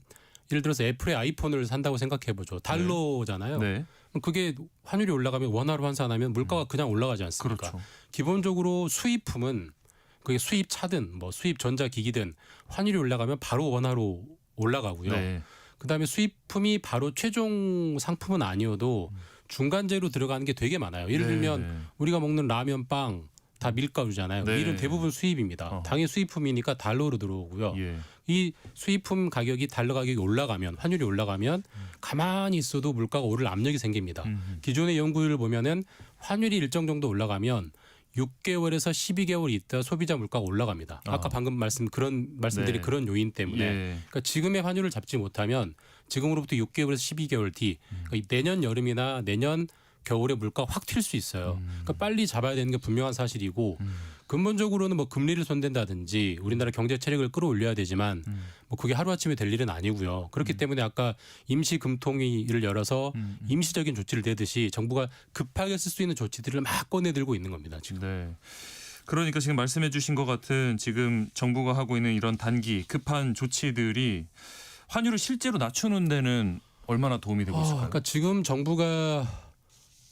예를 들어서 애플의 아이폰을 산다고 생각해 보죠. 달러잖아요. 네. 그럼 그게 환율이 올라가면 원화로 환산하면 물가가 그냥 올라가지 않습니까? 그렇죠. 기본적으로 수입품은 그게 수입차든 뭐 수입 전자기기든 환율이 올라가면 바로 원화로 올라가고요. 네. 그다음에 수입품이 바로 최종 상품은 아니어도 중간재로 들어가는 게 되게 많아요. 예를 들면 네. 우리가 먹는 라면, 빵 다 밀가루잖아요. 네. 이런 대부분 수입입니다. 당연히 수입품이니까 달러로 들어오고요. 예. 이 수입품 가격이 달러 가격이 올라가면 환율이 올라가면 가만히 있어도 물가가 오를 압력이 생깁니다. 기존의 연구를 보면은 환율이 일정 정도 올라가면 6개월에서 12개월 있다 소비자 물가가 올라갑니다. 아까 방금 말씀드린 네. 그런 요인 때문에 예. 그러니까 지금의 환율을 잡지 못하면 지금으로부터 6개월에서 12개월 뒤 그러니까 내년 여름이나 내년 겨울에 물가가 확 튈 수 있어요. 그러니까 빨리 잡아야 되는 게 분명한 사실이고 근본적으로는 뭐 금리를 손댄다든지 우리나라 경제 체력을 끌어올려야 되지만 뭐 그게 하루아침에 될 일은 아니고요. 그렇기 때문에 아까 임시 금통위를 열어서 임시적인 조치를 내듯이 정부가 급하게 쓸 수 있는 조치들을 막 꺼내들고 있는 겁니다. 지금. 네. 그러니까 지금 말씀해 주신 것 같은 지금 정부가 하고 있는 이런 단기 급한 조치들이 환율을 실제로 낮추는 데는 얼마나 도움이 되고 있을까요? 그러니까 지금 정부가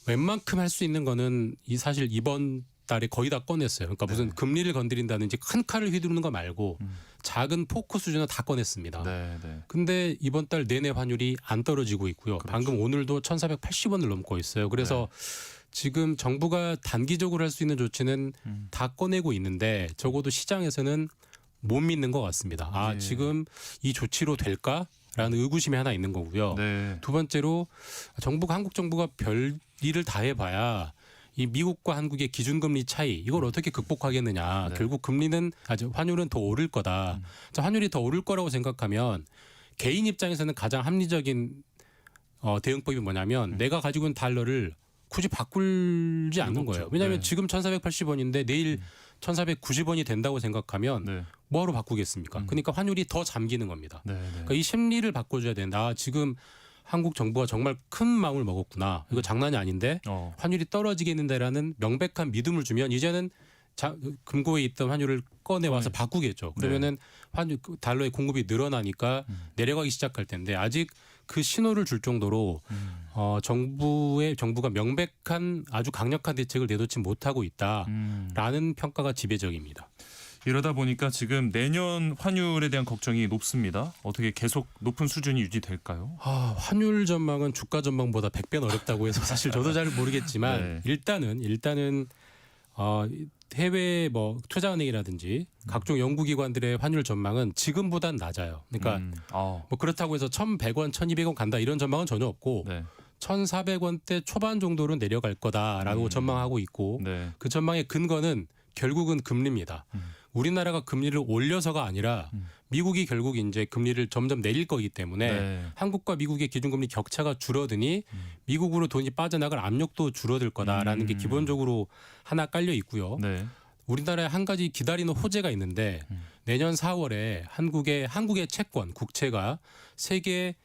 웬만큼 할 수 있는 거는 사실 이번 달에 거의 다 꺼냈어요. 그러니까 무슨 금리를 건드린다든지 큰 칼을 휘두르는 거 말고 작은 포크 수준은 다 꺼냈습니다. 네, 네. 근데 이번 달 내내 환율이 안 떨어지고 있고요. 방금 오늘도 1,480원을 넘고 있어요. 그래서 지금 정부가 단기적으로 할 수 있는 조치는 다 꺼내고 있는데 적어도 시장에서는 못 믿는 것 같습니다. 예. 지금 이 조치로 될까라는 의구심이 하나 있는 거고요. 네. 두 번째로 한국 정부가 별 일을 다 해봐야 이 미국과 한국의 기준금리 차이 이걸 어떻게 극복하겠느냐. 네. 결국 환율은 더 오를 거다. 자, 환율이 더 오를 거라고 생각하면 개인 입장에서는 가장 합리적인 대응법이 뭐냐면 내가 가지고 있는 달러를 굳이 바꾸지 않는 거예요. 왜냐하면 네. 지금 1,480원인데 내일 1,490원이 된다고 생각하면 네. 뭐하러 바꾸겠습니까? 그러니까 환율이 더 잠기는 겁니다. 네. 네. 그러니까 이 심리를 바꿔줘야 된다. 지금 한국 정부가 정말 큰 마음을 먹었구나. 이거 장난이 아닌데 환율이 떨어지겠는데라는 명백한 믿음을 주면 이제는 금고에 있던 환율을 꺼내와서 바꾸겠죠. 그러면은 달러의 공급이 늘어나니까 내려가기 시작할 텐데 아직 그 신호를 줄 정도로 정부가 명백한 아주 강력한 대책을 내놓지 못하고 있다라는 평가가 지배적입니다. 이러다 보니까 지금 내년 환율에 대한 걱정이 높습니다. 어떻게 계속 높은 수준이 유지될까요? 환율 전망은 주가 전망보다 100배는 어렵다고 해서 사실 저도 잘 모르겠지만 네. 일단은 해외 뭐 투자은행이라든지 각종 연구기관들의 환율 전망은 지금보단 낮아요. 그러니까 뭐 그렇다고 해서 1,100원, 1,200원 간다 이런 전망은 전혀 없고 네. 1,400원대 초반 정도로 내려갈 거다라고 전망하고 있고 네. 그 전망의 근거는 결국은 금리입니다. 우리나라가 금리를 올려서가 아니라 미국이 결국 이제 금리를 점점 내릴 거기 때문에 네. 한국과 미국의 기준금리 격차가 줄어드니 미국으로 돈이 빠져나갈 압력도 줄어들 거다라는 게 기본적으로 하나 깔려 있고요. 네. 우리나라에 한 가지 기다리는 호재가 있는데 내년 4월에 한국의 채권, 국채가 세계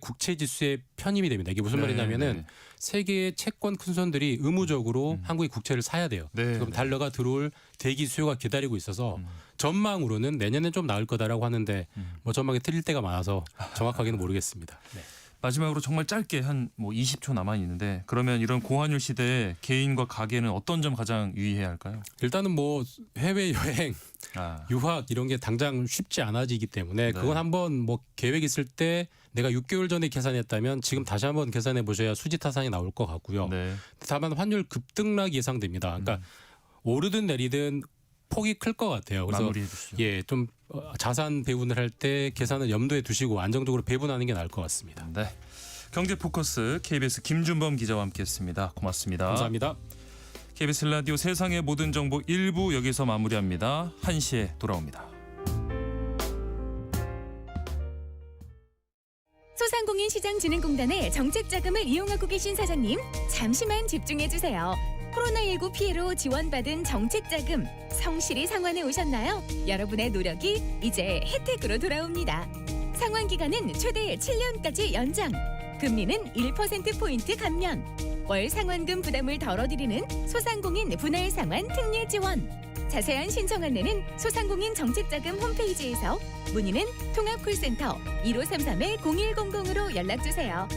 국채 지수에 편입이 됩니다. 이게 무슨 네, 말이냐면은 네. 세계의 채권 큰 손들이 의무적으로 한국의 국채를 사야 돼요. 네, 그럼 네. 달러가 들어올 대기 수요가 기다리고 있어서 전망으로는 내년엔 좀 나을 거다라고 하는데 뭐 전망이 틀릴 때가 많아서 정확하게는 모르겠습니다. 네. 마지막으로 정말 짧게 한 뭐 20초 남아 있는데 그러면 이런 고환율 시대에 개인과 가게는 어떤 점 가장 유의해야 할까요? 일단은 뭐 해외 여행, 아, 유학 이런 게 당장 쉽지 않아지기 때문에 그건 한번 뭐 계획 있을 때 내가 6개월 전에 계산했다면 지금 다시 한번 계산해 보셔야 수지타산이 나올 것 같고요. 네. 다만 환율 급등락이 예상됩니다. 그러니까 오르든 내리든 폭이 클 것 같아요. 그래서 마무리해 주시죠. 좀 자산 배분을 할 때 계산을 염두에 두시고 안정적으로 배분하는 게 나을 것 같습니다. 네. 경제 포커스 KBS 김준범 기자와 함께했습니다. 고맙습니다. 감사합니다. KBS 라디오 세상의 모든 정보 1부 여기서 마무리합니다. 1시에 돌아옵니다. 소상공인시장진흥공단의 정책자금을 이용하고 계신 사장님, 잠시만 집중해주세요. 코로나19 피해로 지원받은 정책자금 성실히 상환해 오셨나요? 여러분의 노력이 이제 혜택으로 돌아옵니다. 상환 기간은 최대 7년까지 연장. 금리는 1%포인트 감면. 월 상환금 부담을 덜어드리는 소상공인 분할 상환 특례 지원. 자세한 신청 안내는 소상공인 정책자금 홈페이지에서, 문의는 통합콜센터 1533-0100으로 연락주세요.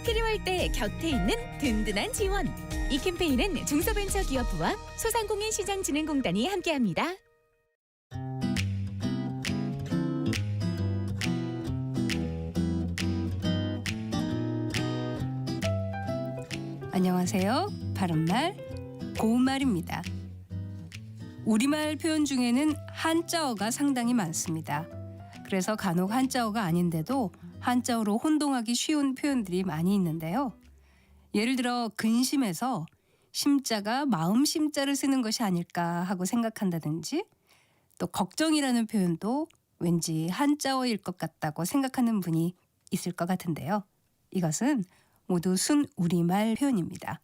필요할 때 곁에 있는 든든한 지원. 이 캠페인은 중소벤처기업부와 소상공인시장진흥공단이 함께합니다. 안녕하세요. 바른말, 고운말입니다. 우리말 표현 중에는 한자어가 상당히 많습니다. 그래서 간혹 한자어가 아닌데도 한자어로 혼동하기 쉬운 표현들이 많이 있는데요. 예를 들어 근심해서 심자가 마음 심자를 쓰는 것이 아닐까 하고 생각한다든지, 또 걱정이라는 표현도 왠지 한자어일 것 같다고 생각하는 분이 있을 것 같은데요. 이것은 모두 순 우리말 표현입니다.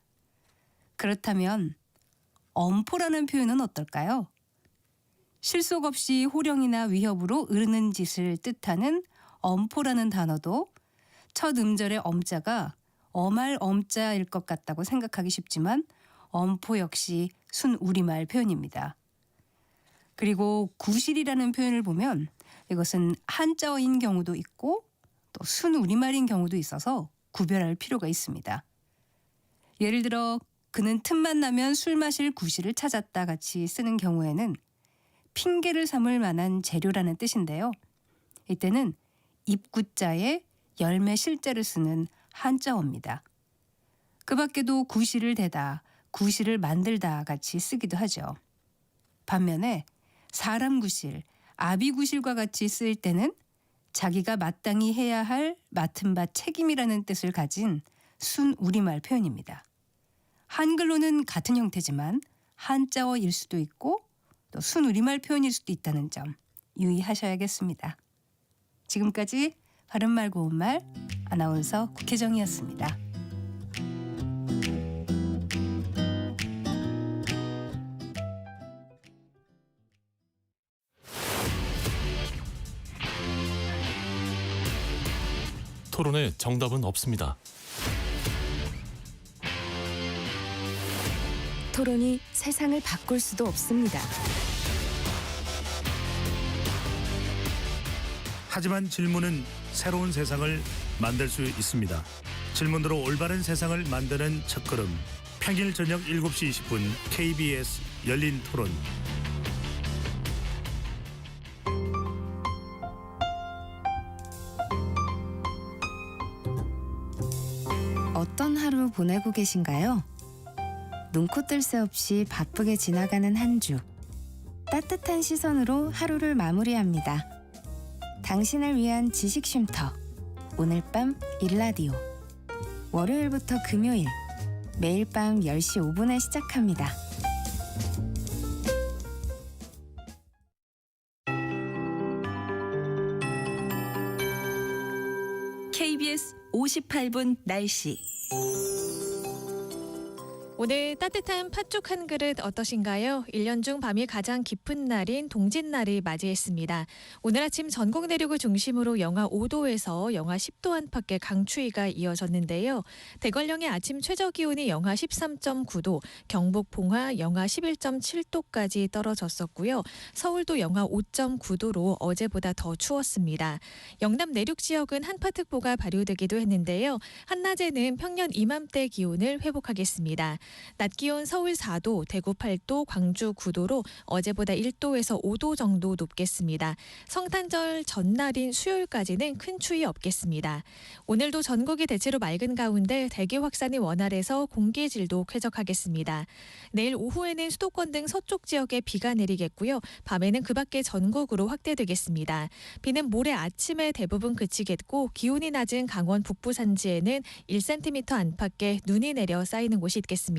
그렇다면 엄포라는 표현은 어떨까요? 실속 없이 호령이나 위협으로 으르는 짓을 뜻하는 엄포라는 단어도 첫 음절의 엄자가 엄할 엄자일 것 같다고 생각하기 쉽지만 엄포 역시 순 우리말 표현입니다. 그리고 구실이라는 표현을 보면 이것은 한자어인 경우도 있고 또 순 우리말인 경우도 있어서 구별할 필요가 있습니다. 예를 들어 그는 틈만 나면 술 마실 구실을 찾았다 같이 쓰는 경우에는 핑계를 삼을 만한 재료라는 뜻인데요. 이때는 입구자에 열매 실자를 쓰는 한자어입니다. 그 밖에도 구실을 대다, 구실을 만들다 같이 쓰기도 하죠. 반면에 사람 구실, 아비 구실과 같이 쓰일 때는 자기가 마땅히 해야 할 맡은 바 책임이라는 뜻을 가진 순 우리말 표현입니다. 한글로는 같은 형태지만 한자어일 수도 있고 또 순 우리말 표현일 수도 있다는 점 유의하셔야겠습니다. 지금까지 바른말 고운말 아나운서 국혜정이었습니다. 토론에 정답은 없습니다. 토론이 세상을 바꿀 수도 없습니다. 하지만 질문은 새로운 세상을 만들 수 있습니다. 질문으로 올바른 세상을 만드는 첫걸음. 평일 저녁 7시 20분 KBS 열린 토론. 어떤 하루 보내고 계신가요? 눈코 뜰 새 없이 바쁘게 지나가는 한 주. 따뜻한 시선으로 하루를 마무리합니다. 당신을 위한 지식 쉼터. 오늘 밤 일라디오. 월요일부터 금요일 매일 밤 10시 5분에 시작합니다. KBS 58분 날씨. 오늘 따뜻한 팥죽 한 그릇 어떠신가요? 1년 중 밤이 가장 깊은 날인 동짓날을 맞이했습니다. 오늘 아침 전국 내륙을 중심으로 영하 5도에서 영하 10도 안팎의 강추위가 이어졌는데요. 대관령의 아침 최저 기온이 영하 13.9도, 경북 봉화 영하 11.7도까지 떨어졌었고요. 서울도 영하 5.9도로 어제보다 더 추웠습니다. 영남 내륙 지역은 한파특보가 발효되기도 했는데요. 한낮에는 평년 이맘때 기온을 회복하겠습니다. 낮 기온 서울 4도, 대구 8도, 광주 9도로 어제보다 1도에서 5도 정도 높겠습니다. 성탄절 전날인 수요일까지는 큰 추위 없겠습니다. 오늘도 전국이 대체로 맑은 가운데 대기 확산이 원활해서 공기의 질도 쾌적하겠습니다. 내일 오후에는 수도권 등 서쪽 지역에 비가 내리겠고요. 밤에는 그 밖에 전국으로 확대되겠습니다. 비는 모레 아침에 대부분 그치겠고 기온이 낮은 강원 북부 산지에는 1cm 안팎의 눈이 내려 쌓이는 곳이 있겠습니다.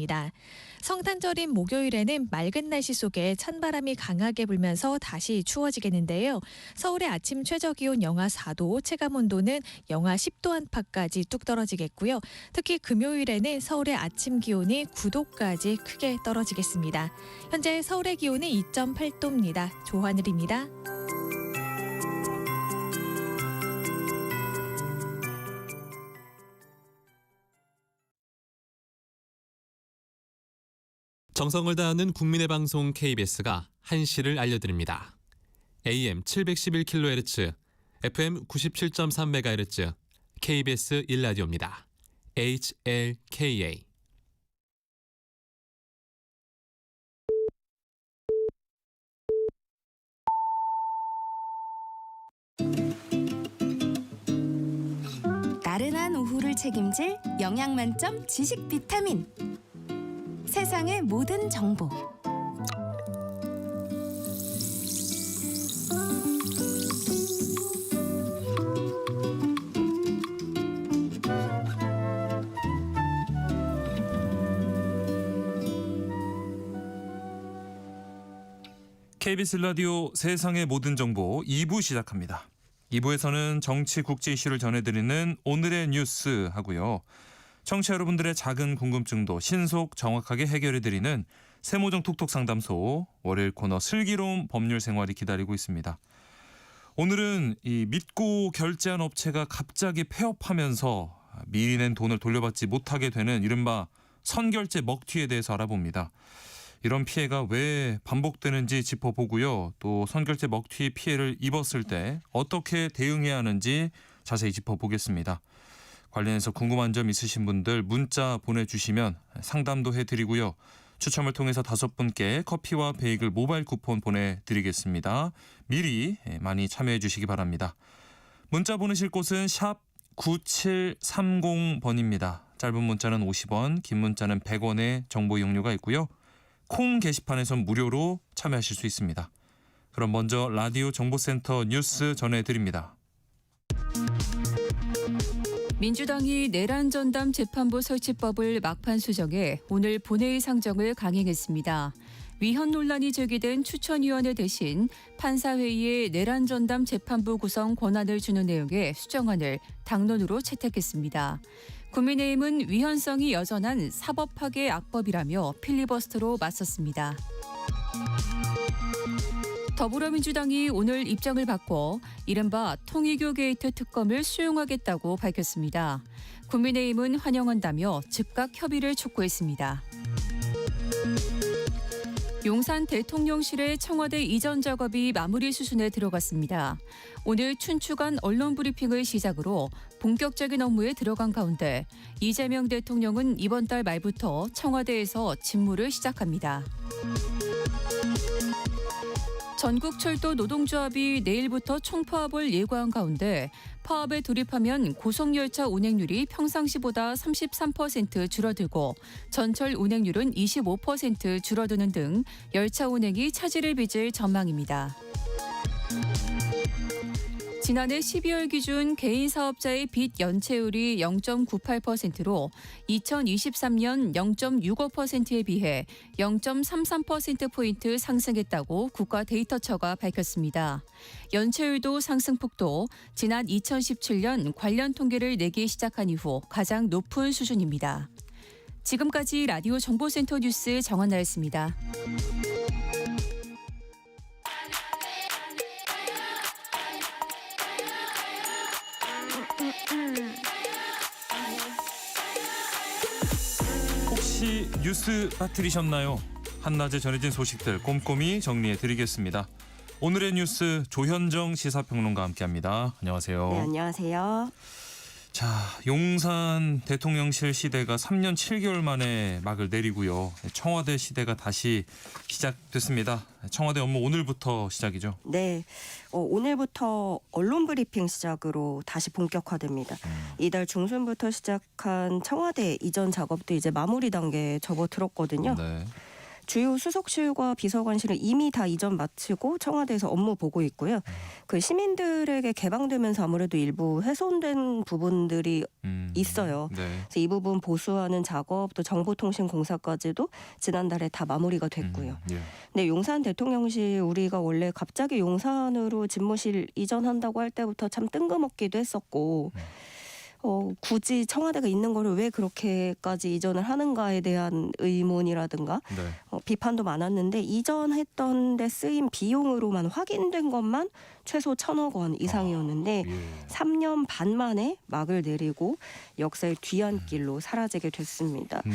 성탄절인 목요일에는 맑은 날씨 속에 찬바람이 강하게 불면서 다시 추워지겠는데요. 서울의 아침 최저 기온 영하 4도, 체감 온도는 영하 10도 안팎까지 뚝 떨어지겠고요. 특히 금요일에는 서울의 아침 기온이 9도까지 크게 떨어지겠습니다. 현재 서울의 기온이 2.8도입니다. 조하늘입니다. 정성을 다하는 국민의 방송 KBS가 한시를 알려드립니다. AM 711kHz, FM 97.3MHz, KBS 1라디오입니다. HLKA. 나른한 오후를 책임질 영양 만점 지식 비타민. 세상의 모든 정보. KBS 라디오 세상의 모든 정보 2부 시작합니다. 2부에서는 정치 국제 이슈를 전해드리는 오늘의 뉴스 하고요. 청취자 여러분들의 작은 궁금증도 신속 정확하게 해결해드리는 세모정 톡톡 상담소 월요일 코너 슬기로운 법률 생활이 기다리고 있습니다. 오늘은 이 믿고 결제한 업체가 갑자기 폐업하면서 미리 낸 돈을 돌려받지 못하게 되는 이른바 선결제 먹튀에 대해서 알아봅니다. 이런 피해가 왜 반복되는지 짚어보고요. 또 선결제 먹튀 피해를 입었을 때 어떻게 대응해야 하는지 자세히 짚어보겠습니다. 관련해서 궁금한 점 있으신 분들 문자 보내주시면 상담도 해드리고요. 추첨을 통해서 5분께 커피와 베이글 모바일 쿠폰 보내드리겠습니다. 미리 많이 참여해 주시기 바랍니다. 문자 보내실 곳은 샵 9730번입니다. 짧은 문자는 50원, 긴 문자는 100원의 정보 이용료가 있고요. 콩 게시판에선 무료로 참여하실 수 있습니다. 그럼 먼저 라디오 정보센터 뉴스 전해드립니다. 민주당이 내란 전담 재판부 설치법을 막판 수정해 오늘 본회의 상정을 강행했습니다. 위헌 논란이 제기된 추천위원회 대신 판사회의에 내란 전담 재판부 구성 권한을 주는 내용의 수정안을 당론으로 채택했습니다. 국민의힘은 위헌성이 여전한 사법파괴 악법이라며 필리버스터로 맞섰습니다. 더불어민주당이 오늘 입장을 바꿔 이른바 통일교 게이트 특검을 수용하겠다고 밝혔습니다. 국민의힘은 환영한다며 즉각 협의를 촉구했습니다. 용산 대통령실의 청와대 이전 작업이 마무리 수순에 들어갔습니다. 오늘 춘추관 언론 브리핑을 시작으로 본격적인 업무에 들어간 가운데 이재명 대통령은 이번 달 말부터 청와대에서 직무를 시작합니다. 전국철도 노동조합이 내일부터 총파업을 예고한 가운데 파업에 돌입하면 고속열차 운행률이 평상시보다 33% 줄어들고 전철 운행률은 25% 줄어드는 등 열차 운행이 차질을 빚을 전망입니다. 지난해 12월 기준 개인 사업자의 빚 연체율이 0.98%로 2023년 0.65%에 비해 0.33%포인트 상승했다고 국가데이터처가 밝혔습니다. 연체율도 상승폭도 지난 2017년 관련 통계를 내기 시작한 이후 가장 높은 수준입니다. 지금까지 라디오 정보센터 뉴스 정한나였습니다. 혹시 뉴스 빠뜨리셨나요? 한낮에 전해진 소식들 꼼꼼히 정리해드리겠습니다. 오늘의 뉴스 조현정 시사평론가와 함께합니다. 안녕하세요. 네, 안녕하세요. 자, 용산 대통령실 시대가 3년 7개월 만에 막을 내리고요. 청와대 시대가 다시 시작됐습니다. 청와대 업무 오늘부터 시작이죠? 네, 오늘부터 언론 브리핑 시작으로 다시 본격화됩니다. 이달 중순부터 시작한 청와대 이전 작업도 이제 마무리 단계에 접어들었거든요. 네. 주요 수석실과 비서관실은 이미 다 이전 마치고 청와대에서 업무 보고 있고요. 그 시민들에게 개방되면서 아무래도 일부 훼손된 부분들이 있어요. 네. 그래서 이 부분 보수하는 작업 또 정보통신공사까지도 지난달에 다 마무리가 됐고요. 예. 근데 용산 대통령실 우리가 원래 갑자기 용산으로 집무실 이전한다고 할 때부터 참 뜬금없기도 했었고 굳이 청와대가 있는 거를 왜 그렇게까지 이전을 하는가에 대한 의문이라든가 네. 비판도 많았는데 이전했던 데 쓰인 비용으로만 확인된 것만 최소 1,000억 원 이상이었는데 3년 반 만에 막을 내리고 역사의 뒤안길로 사라지게 됐습니다. 네.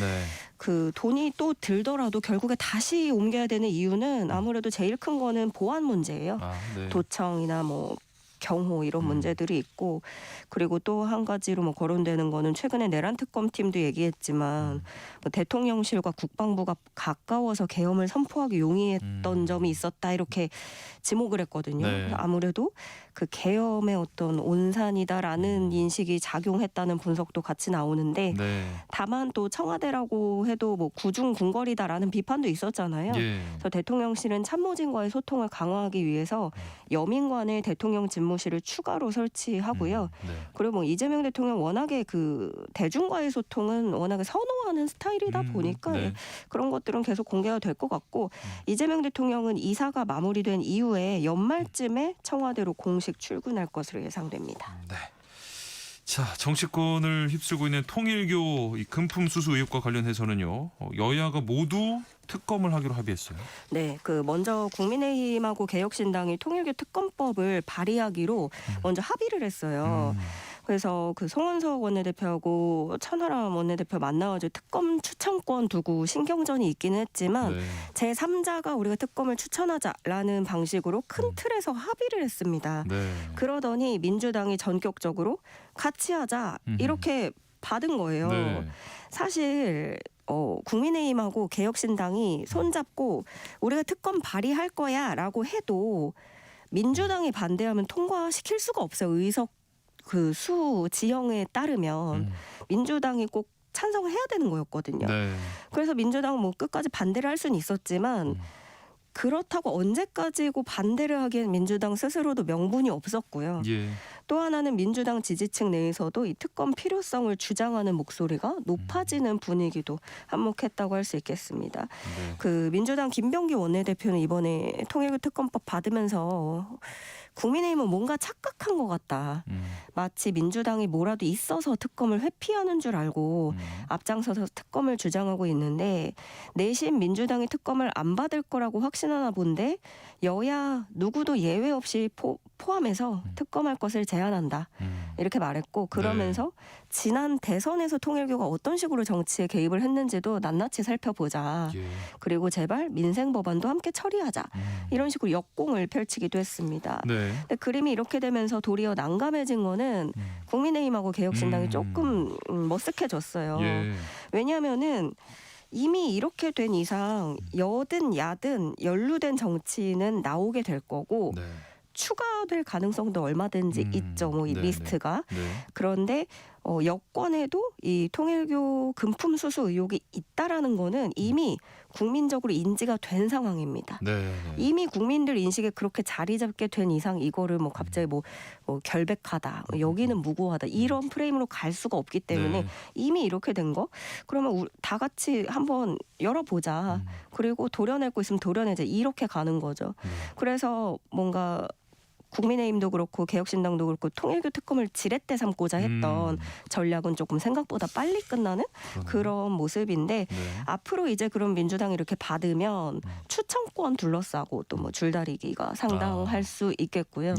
그 돈이 또 들더라도 결국에 다시 옮겨야 되는 이유는 아무래도 제일 큰 거는 보안 문제예요. 네. 도청이나 뭐 경호 이런 문제들이 있고 그리고 또 한 가지로 뭐 거론되는 거는 최근에 내란 특검팀도 얘기했지만 뭐 대통령실과 국방부가 가까워서 계엄을 선포하기 용이했던 점이 있었다 이렇게 지목을 했거든요. 네. 아무래도 그 계엄의 어떤 온산이다라는 인식이 작용했다는 분석도 같이 나오는데 네. 다만 또 청와대라고 해도 뭐 구중 궁궐이다라는 비판도 있었잖아요. 그래서 대통령실은 참모진과의 소통을 강화하기 위해서 여민관에 대통령 집무실을 추가로 설치하고요. 그리고 뭐 이재명 대통령 워낙에 그 대중과의 소통은 워낙에 선호하는 스타일이다 보니까 네. 그런 것들은 계속 공개가 될 것 같고 이재명 대통령은 이사가 마무리된 이후에 연말쯤에 청와대로 공식 출근할 것으로 예상됩니다. 네. 자, 정치권을 휩쓸고 있는 통일교 이 금품 수수 의혹과 관련해서는요. 여야가 모두 특검을 하기로 합의했어요. 네, 그 먼저 국민의힘하고 개혁신당이 통일교 특검법을 발의하기로 먼저 합의를 했어요. 그래서 그 송원석 원내대표하고 천하람 원내대표 만나가지고 특검 추천권 두고 신경전이 있기는 했지만 제3자가 우리가 특검을 추천하자라는 방식으로 큰 틀에서 합의를 했습니다. 그러더니 민주당이 전격적으로 같이 하자 이렇게 받은 거예요. 사실 국민의힘하고 개혁신당이 손잡고 우리가 특검 발의할 거야라고 해도 민주당이 반대하면 통과시킬 수가 없어요. 의석 그 수 지형에 따르면 민주당이 꼭 찬성을 해야 되는 거였거든요. 그래서 민주당은 뭐 끝까지 반대를 할 수는 있었지만 그렇다고 언제까지고 반대를 하기엔 민주당 스스로도 명분이 없었고요. 또 하나는 민주당 지지층 내에서도 이 특검 필요성을 주장하는 목소리가 높아지는 분위기도 한몫했다고 할 수 있겠습니다. 그 민주당 김병기 원내대표는 이번에 통일교 특검법 받으면서 국민의힘은 뭔가 착각한 것 같다. 마치 민주당이 뭐라도 있어서 특검을 회피하는 줄 알고 앞장서서 특검을 주장하고 있는데 내심 민주당이 특검을 안 받을 거라고 확신하나 본데 여야 누구도 예외 없이 포함해서 특검할 것을 제안한다. 이렇게 말했고 그러면서 지난 대선에서 통일교가 어떤 식으로 정치에 개입을 했는지도 낱낱이 살펴보자. 그리고 제발 민생 법안도 함께 처리하자. 이런 식으로 역공을 펼치기도 했습니다. 근데 그림이 이렇게 되면서 도리어 난감해진 거는 국민의힘하고 개혁신당이 조금 머쓱해졌어요. 왜냐하면은 이미 이렇게 된 이상 여든 야든 연루된 정치는 나오게 될 거고 추가될 가능성도 얼마든지 있죠. 뭐 이 리스트가. 그런데 여권에도 이 통일교 금품 수수 의혹이 있다라는 거는 이미 국민적으로 인지가 된 상황입니다. 이미 국민들 인식에 그렇게 자리 잡게 된 이상 이거를 뭐 갑자기 뭐 결백하다, 여기는 무고하다 이런 프레임으로 갈 수가 없기 때문에 이미 이렇게 된 거 그러면 다 같이 한번 열어보자. 그리고 도려낼 거 있으면 도려내자 이렇게 가는 거죠. 그래서 뭔가 국민의힘도 그렇고 개혁신당도 그렇고 통일교 특검을 지렛대 삼고자 했던 전략은 조금 생각보다 빨리 끝나는 그런 모습인데 앞으로 이제 그럼 민주당이 이렇게 받으면 추천권 둘러싸고 또 뭐 줄다리기가 상당할 수 있겠고요.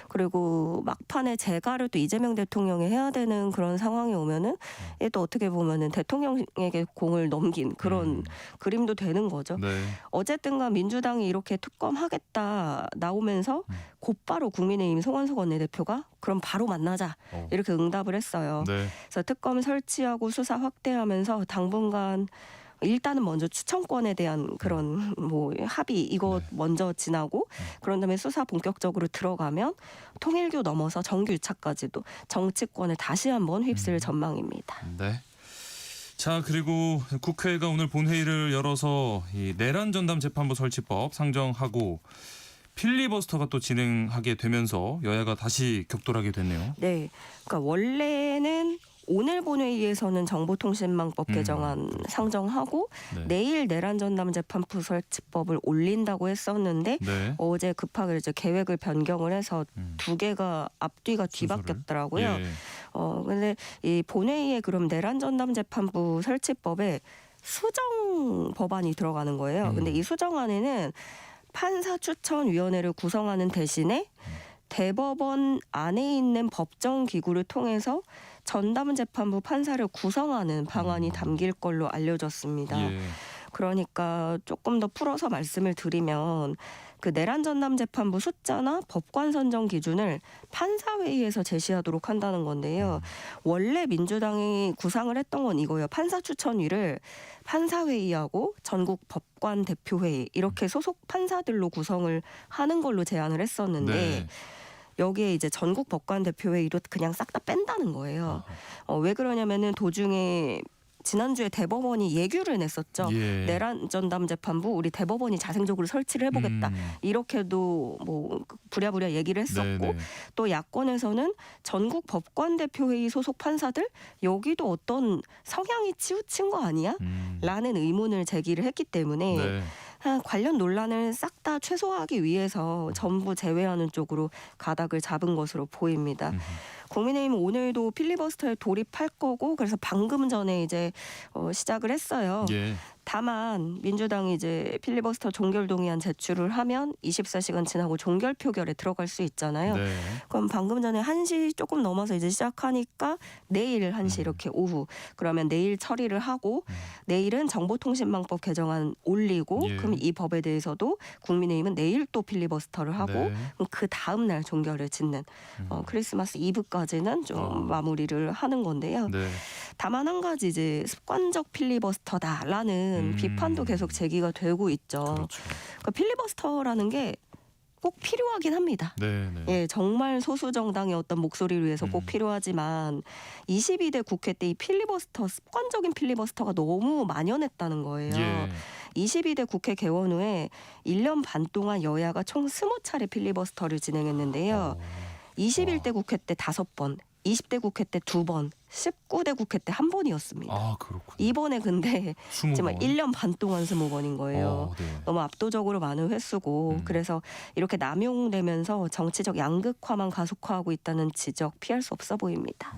그리고 막판에 재가를 또 이재명 대통령이 해야 되는 그런 상황이 오면은 또 어떻게 보면은 대통령에게 공을 넘긴 그런 그림도 되는 거죠. 어쨌든간 민주당이 이렇게 특검하겠다 나오면서 곧바로 국민의힘 송원석 원내대표가 그럼 바로 만나자 이렇게 응답을 했어요. 그래서 특검 설치하고 수사 확대하면서 당분간 일단은 먼저 추천권에 대한 그런 뭐 합의 이거 먼저 지나고 그런 다음에 수사 본격적으로 들어가면 통일교 넘어서 정규유착까지도 정치권을 다시 한번 휩쓸 전망입니다. 자, 그리고 국회가 오늘 본회의를 열어서 이 내란 전담 재판부 설치법 상정하고 필리버스터가 또 진행하게 되면서 여야가 다시 격돌하게 됐네요. 네, 그러니까 원래는 오늘 본회의에서는 정보통신망법 개정안 상정하고 네. 내일 내란 전담 재판부 설치법을 올린다고 했었는데 네. 어제 급하게 이제 계획을 변경을 해서 두 개가 앞뒤가 뒤바뀌었더라고요. 예. 근데 이 본회의에 그럼 내란 전담 재판부 설치법에 수정 법안이 들어가는 거예요. 근데 이 수정안에는 판사 추천위원회를 구성하는 대신에 대법원 안에 있는 법정 기구를 통해서 전담 재판부 판사를 구성하는 방안이 담길 걸로 알려졌습니다. 예. 그러니까 조금 더 풀어서 말씀을 드리면 그 내란 전담 재판부 숫자나 법관 선정 기준을 판사회의에서 제시하도록 한다는 건데요. 원래 민주당이 구상을 했던 건 이거예요. 판사 추천위를 판사회의하고 전국 법관 대표회의 이렇게 소속 판사들로 구성을 하는 걸로 제안을 했었는데 네. 여기에 이제 전국 법관 대표회의도 그냥 싹 다 뺀다는 거예요. 왜 그러냐면은 도중에 지난주에 대법원이 예규를 냈었죠. 예. 내란 전담 재판부 우리 대법원이 자생적으로 설치를 해보겠다. 이렇게도 뭐 부랴부랴 얘기를 했었고 네네. 또 야권에서는 전국 법관 대표회의 소속 판사들 여기도 어떤 성향이 치우친 거 아니야? 라는 의문을 제기를 했기 때문에 네. 관련 논란을 싹 다 최소화하기 위해서 전부 제외하는 쪽으로 가닥을 잡은 것으로 보입니다. 국민의힘은 오늘도 필리버스터에 돌입할 거고 그래서 방금 전에 이제 시작을 했어요. 예. 다만 민주당이 이제 필리버스터 종결 동의안 제출을 하면 24시간 지나고 종결 표결에 들어갈 수 있잖아요. 네. 그럼 방금 전에 1시 조금 넘어서 이제 시작하니까 내일 1시 이렇게 오후 그러면 내일 처리를 하고 내일은 정보통신망법 개정안 올리고 예. 그럼 이 법에 대해서도 국민의힘은 내일 또 필리버스터를 하고 네. 그럼 그 다음 날 종결을 짓는 크리스마스 이브까지는 좀 마무리를 하는 건데요. 네. 다만 한 가지 이제 습관적 필리버스터다라는 비판도 계속 제기가 되고 있죠. 그렇죠. 그러니까 필리버스터라는 게 꼭 필요하긴 합니다. 네. 네. 예, 정말 소수 정당의 어떤 목소리를 위해서 꼭 필요하지만 22대 국회 때 이 필리버스터 습관적인 필리버스터가 너무 만연했다는 거예요. 예. 22대 국회 개원 후에 1년 반 동안 여야가 총 20차례 필리버스터를 진행했는데요. 21대 국회 때 5번, 20대 국회 때 2번, 19대 국회 때 1번이었습니다. 아, 그렇군요. 이번에 근데 20번. 정말 1년 반 동안 20번인 거예요. 네. 너무 압도적으로 많은 횟수고 그래서 이렇게 남용되면서 정치적 양극화만 가속화하고 있다는 지적 피할 수 없어 보입니다.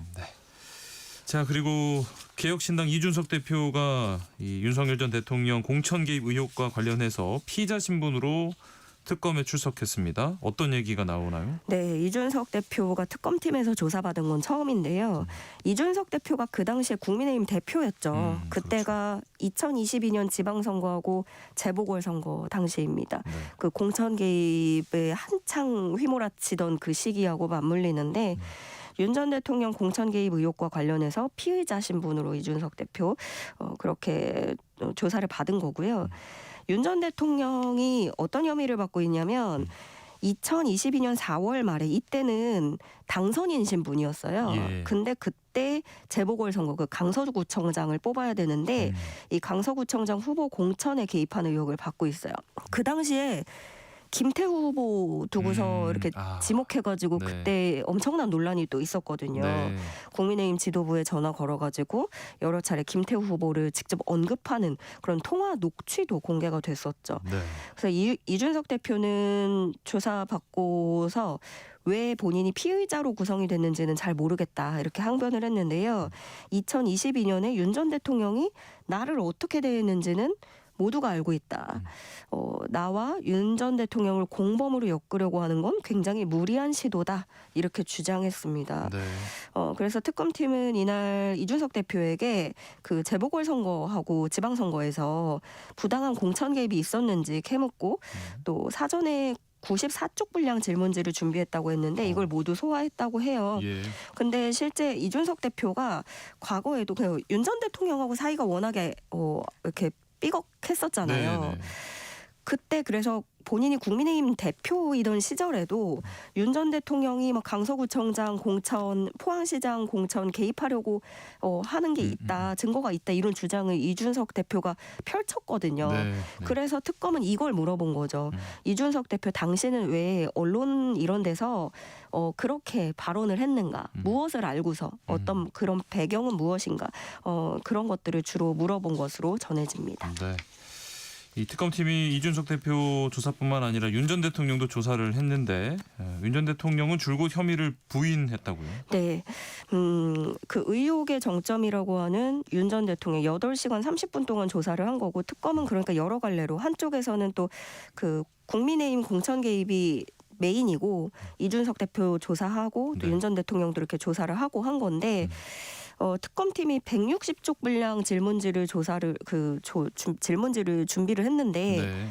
자, 그리고 개혁신당 이준석 대표가 이 윤석열 전 대통령 공천 개입 의혹과 관련해서 피의자 신분으로 특검에 출석했습니다. 어떤 얘기가 나오나요? 네, 이준석 대표가 특검팀에서 조사받은 건 처음인데요. 이준석 대표가 그 당시에 국민의힘 대표였죠. 그때가 2022년 지방선거하고 재보궐선거 당시입니다. 네. 그 공천 개입에 한창 휘몰아치던 그 시기하고 맞물리는데 윤 전 대통령 공천 개입 의혹과 관련해서 피의자 신분으로 이준석 대표 그렇게 조사를 받은 거고요. 윤 전 대통령이 어떤 혐의를 받고 있냐면 2022년 4월 말에 이때는 당선인 신분이었어요. 예. 근데 그때 재보궐선거 그 강서구청장을 뽑아야 되는데 이 강서구청장 후보 공천에 개입한 의혹을 받고 있어요. 그 당시에 김태우 후보 두고서 이렇게 지목해가지고 네. 그때 엄청난 논란이 또 있었거든요. 네. 국민의힘 지도부에 전화 걸어가지고 여러 차례 김태우 후보를 직접 언급하는 그런 통화 녹취도 공개가 됐었죠. 네. 그래서 이준석 대표는 조사받고서 왜 본인이 피의자로 구성이 됐는지는 잘 모르겠다 이렇게 항변을 했는데요. 2022년에 윤 전 대통령이 나를 어떻게 대했는지는 모두가 알고 있다. 나와 윤 전 대통령을 공범으로 엮으려고 하는 건 굉장히 무리한 시도다. 이렇게 주장했습니다. 네. 그래서 특검팀은 이날 이준석 대표에게 그 재보궐선거하고 지방선거에서 부당한 공천 개입이 있었는지 캐묻고 또 사전에 94쪽 분량 질문지를 준비했다고 했는데 이걸 모두 소화했다고 해요. 예. 근데 실제 이준석 대표가 과거에도 윤 전 대통령하고 사이가 워낙에 이렇게 삐걱했었잖아요. 네네. 그때 그래서 본인이 국민의힘 대표이던 시절에도 윤 전 대통령이 막 강서구청장 공천, 포항시장 공천 개입하려고 하는 게 있다, 증거가 있다 이런 주장을 이준석 대표가 펼쳤거든요. 네. 그래서 특검은 이걸 물어본 거죠. 이준석 대표 당신은 왜 언론 이런 데서 그렇게 발언을 했는가? 무엇을 알고서 어떤 그런 배경은 무엇인가? 그런 것들을 주로 물어본 것으로 전해집니다. 네. 이 특검팀이 이준석 대표 조사뿐만 아니라 윤 전 대통령도 조사를 했는데 윤 전 대통령은 줄곧 혐의를 부인했다고요? 네. 그 의혹의 정점이라고 하는 윤 전 대통령 8시간 30분 동안 조사를 한 거고 특검은 그러니까 여러 갈래로 한쪽에서는 또 그 국민의힘 공천 개입이 메인이고 이준석 대표 조사하고 또 윤 전 대통령도 이렇게 조사를 하고 한 건데 특검팀이 160쪽 분량 질문지를 질문지를 준비를 했는데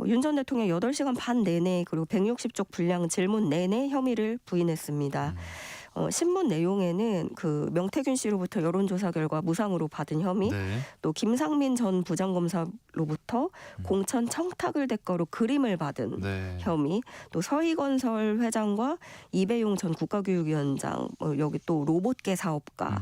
윤 전 대통령 8시간 반 내내 그리고 160쪽 분량 질문 내내 혐의를 부인했습니다. 신문 내용에는 그 명태균 씨로부터 여론조사 결과 무상으로 받은 혐의, 또 김상민 전 부장검사로부터 공천 청탁을 대가로 그림을 받은 혐의, 또 서희건설 회장과 이배용 전 국가교육위원장, 여기 또 로봇계 사업가